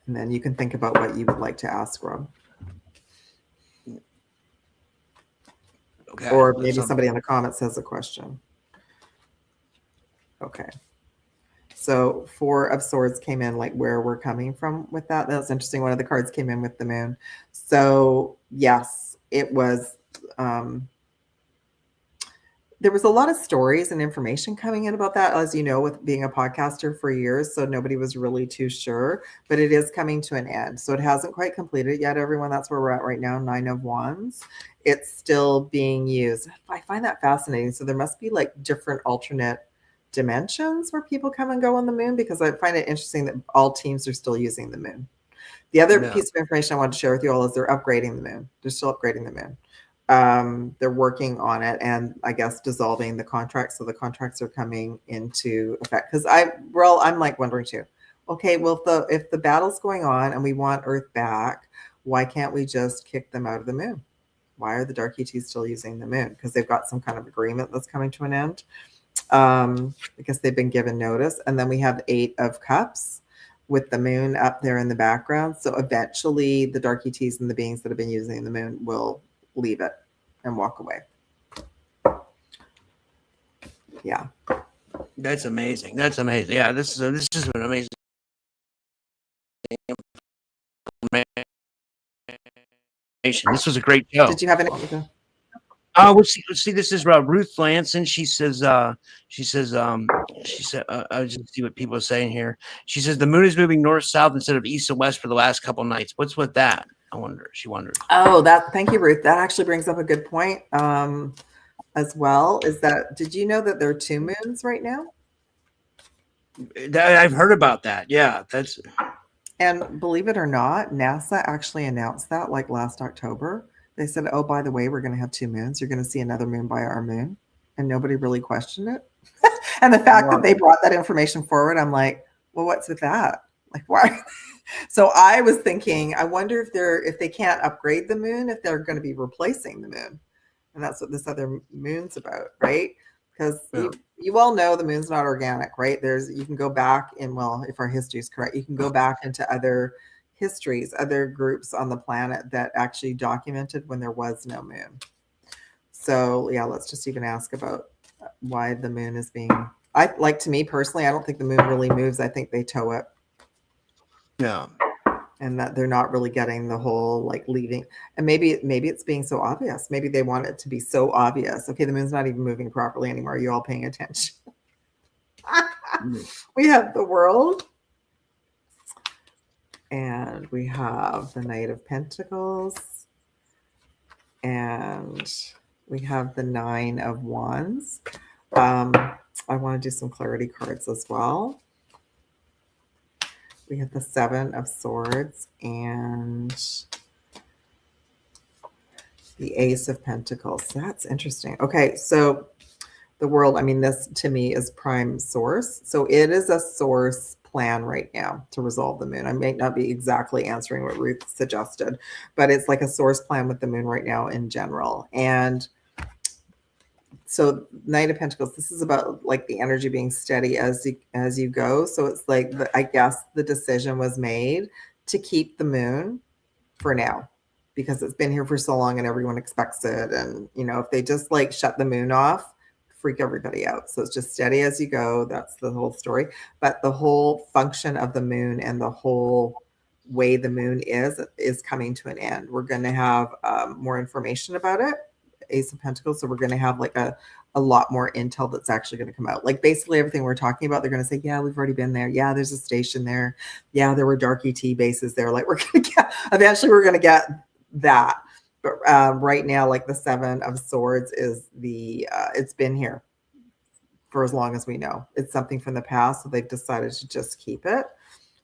And then you can think about what you would like to ask, Rob. Okay. Or maybe somebody in the comments has a question. Okay. So 4 of Swords came in, like where we're coming from with that. That's interesting. One of the cards came in with the moon. So yes, it was, there was a lot of stories and information coming in about that, as you know, with being a podcaster for years. So nobody was really too sure, but it is coming to an end. So it hasn't quite completed yet, everyone. That's where we're at right now, 9 of Wands. It's still being used. I find that fascinating. So there must be like different alternate dimensions where people come and go on the moon, because I find it interesting that all teams are still using the moon. The other piece of information I wanted to share with you all is they're upgrading the moon. They're still upgrading the moon. They're working on it and I guess dissolving the contracts. So the contracts are coming into effect. Because I'm like wondering too, okay, well, if the battle's going on and we want Earth back, why can't we just kick them out of the moon? Why are the Dark ETs still using the moon? Because they've got some kind of agreement that's coming to an end. Because they've been given notice. And then we have 8 of Cups with the moon up there in the background. So eventually the Dark ETs and the beings that have been using the moon will leave it and walk away. Yeah. That's amazing. That's amazing. Yeah, this is an amazing. This was a great show. Did you have any? Let's see. This is Ruth Lanson. She said, I just see what people are saying here. She says the moon is moving north south instead of east and west for the last couple nights. What's with that? I wonder. She wonders. Oh, thank you, Ruth. That actually brings up a good point. As well, is that, did you know that there are 2 moons right now? I've heard about that. Yeah, and believe it or not, NASA actually announced that like last October. They said, oh, by the way, we're going to have 2 moons. You're going to see another moon by our moon. And nobody really questioned it. And the fact that they brought that information forward, I'm like, well, what's with that? Like, why? So I was thinking, I wonder if they can't upgrade the moon, if they're going to be replacing the moon. And that's what this other moon's about, right? Because you all know the moon's not organic, right? You can go back in, well, if our history is correct, you can go back into other histories, other groups on the planet that actually documented when there was no moon. So yeah, let's just even ask about why the moon is being, to me personally, I don't think the moon really moves. I think they tow it. Yeah. And that they're not really getting the whole like leaving. And maybe it's being so obvious. Maybe they want it to be so obvious. Okay, the moon's not even moving properly anymore. Are you all paying attention? We have the world. And we have the Knight of Pentacles. And we have the Nine of Wands. I want to do some clarity cards as well. We have the Seven of Swords and the Ace of Pentacles. That's interesting. Okay, so the world, I mean, this to me is prime source. So it is a source plan right now to resolve the moon. I may not be exactly answering what Ruth suggested, but it's like a source plan with the moon right now in general. And so Knight of Pentacles, this is about like the energy being steady as you go. So it's like, I guess the decision was made to keep the moon for now because it's been here for so long and everyone expects it. And, you know, if they just like shut the moon off, freak everybody out. So it's just steady as you go. That's the whole story. But the whole function of the moon and the whole way the moon is coming to an end. We're going to have more information about it. Ace of Pentacles. So we're going to have like a lot more intel that's actually going to come out. Like basically everything we're talking about, they're going to say, yeah, we've already been there. Yeah, there's a station there. Yeah, there were dark ET bases there. Like eventually we're going to get that. But right now, like the Seven of Swords is it's been here for as long as we know. It's something from the past. So they've decided to just keep it.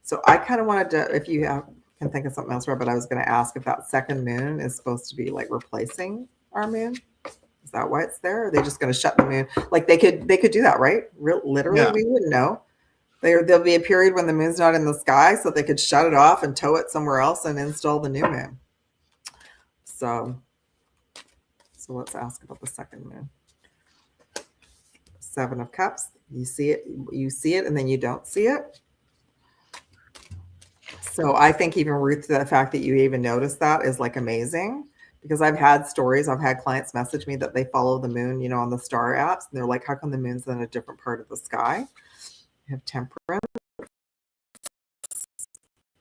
So I kind of wanted to, if you can think of something else, but I was going to ask if that second moon is supposed to be like replacing our moon. Is that why it's there? Or are they just going to shut the moon? Like they could do that, right? Literally, yeah. We wouldn't know. There'll be a period when the moon's not in the sky, so they could shut it off and tow it somewhere else and install the new moon. So let's ask about the second moon. Seven of Cups. You see it, and then you don't see it. So I think even Ruth, the fact that you even noticed that is like amazing. Because I've had stories, I've had clients message me that they follow the moon, you know, on the star apps. And they're like, how come the moon's in a different part of the sky? We have Temperance.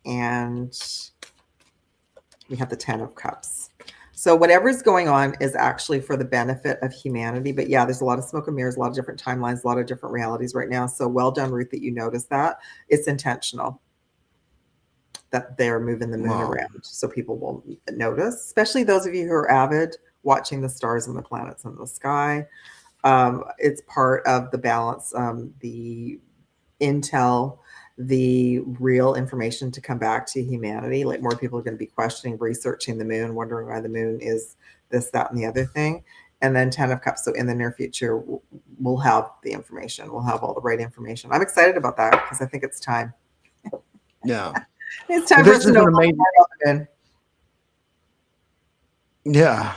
And we have the Ten of Cups. So whatever's going on is actually for the benefit of humanity. But yeah, there's a lot of smoke and mirrors, a lot of different timelines, a lot of different realities right now. So well done, Ruth, that you noticed that. It's intentional that they're moving the moon around so people will notice, especially those of you who are avid watching the stars and the planets in the sky. It's part of the balance, the intel, the real information to come back to humanity. Like more people are going to be questioning, researching the moon, wondering why the moon is this, that, and the other thing. And then 10 of Cups. So in the near future, we'll have the information. We'll have all the right information. I'm excited about that because I think it's time. Yeah. It's time for us to know more about the moon. Yeah.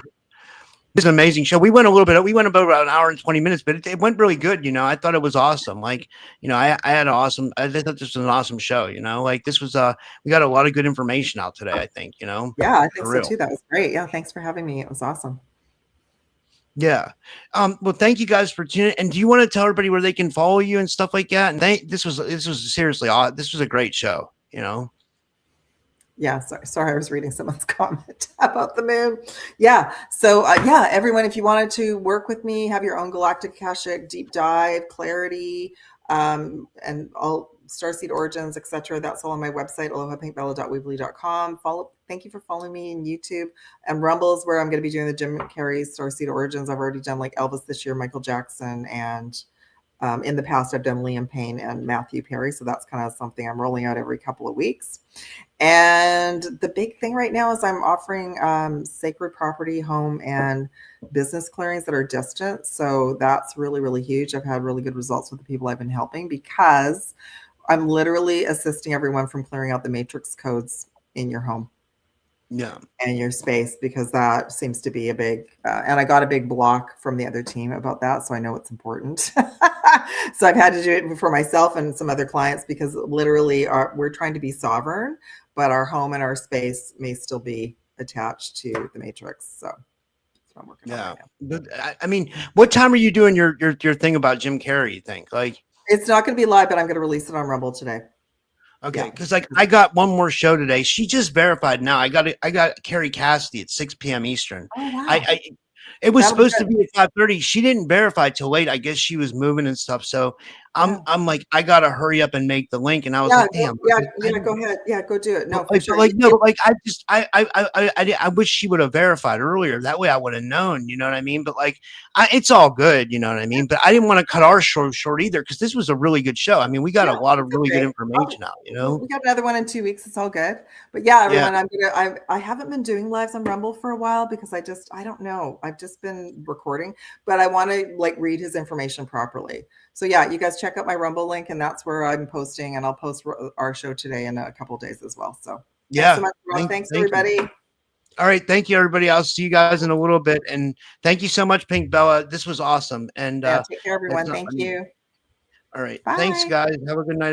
It's an amazing show. We went about an hour and 20 minutes, but it went really good. You know, I thought it was awesome. Like, you know, I thought this was an awesome show, you know, like this was, we got a lot of good information out today, I think, you know. Yeah, I think so too. That was great. Yeah. Thanks for having me. It was awesome. Yeah. Well, thank you guys for tuning in. And do you want to tell everybody where they can follow you and stuff like that? And this was seriously, this was a great show, you know. Yeah, sorry, I was reading someone's comment about the moon. Yeah, so yeah, everyone, if you wanted to work with me, have your own Galactic Akashic deep dive, clarity, and all starseed origins, etc. That's all on my website, alohapinkbella.weebly.com. Thank you for following me in YouTube and Rumbles, where I'm going to be doing the Jim Carrey starseed origins. I've already done like Elvis this year, Michael Jackson, and in the past, I've done Liam Payne and Matthew Perry. So that's kind of something I'm rolling out every couple of weeks. And the big thing right now is I'm offering sacred property, home, and business clearings that are distant. So that's really, really huge. I've had really good results with the people I've been helping because I'm literally assisting everyone from clearing out the matrix codes in your home. Yeah. and your space, because that seems to be a big and I got a big block from the other team about that, so I know it's important. So I've had to do it for myself and some other clients, because literally we're trying to be sovereign, but our home and our space may still be attached to the matrix. So that's what I'm working on Yeah. right now. But I mean, what time are you doing your thing about Jim Carrey, you think? Like, It's not going to be live, but I'm going to release it on Rumble today. okay, Yeah. because like I got one more show today. She just verified now. I got Carrie Cassidy at 6 p.m. Eastern. Oh, wow. It was That'll be supposed to good. be at 5:30. She didn't verify till late. I guess she was moving and stuff. So Yeah. I'm like, I gotta hurry up and make the link. And I was Yeah, like, damn. go ahead. Yeah, go do it. No, for But sure. like, no, but like, I wish she would have verified earlier. That way I would have known, you know what I mean? But like, it's all good, you know what I mean? But I didn't want to cut our show short either, because this was a really good show. I mean, we got a lot of it's really good okay. information out, you know? We got another one in 2 weeks. It's all good. But yeah, Yeah. everyone, I haven't been doing lives on Rumble for a while, because I don't know. I've just been recording, but I want to like read his information properly. So yeah, you guys check out my Rumble link, and that's where I'm posting, and I'll post our show today in a couple of days as well. So Yeah. thanks so much, Rob. Thanks Thank everybody. you. All right. Thank you, everybody. I'll see you guys in a little bit. And thank you so much, Pink Bella. This was awesome. And Yeah, take care, everyone. Thank you. all right. Bye. Thanks, guys. Have a good night.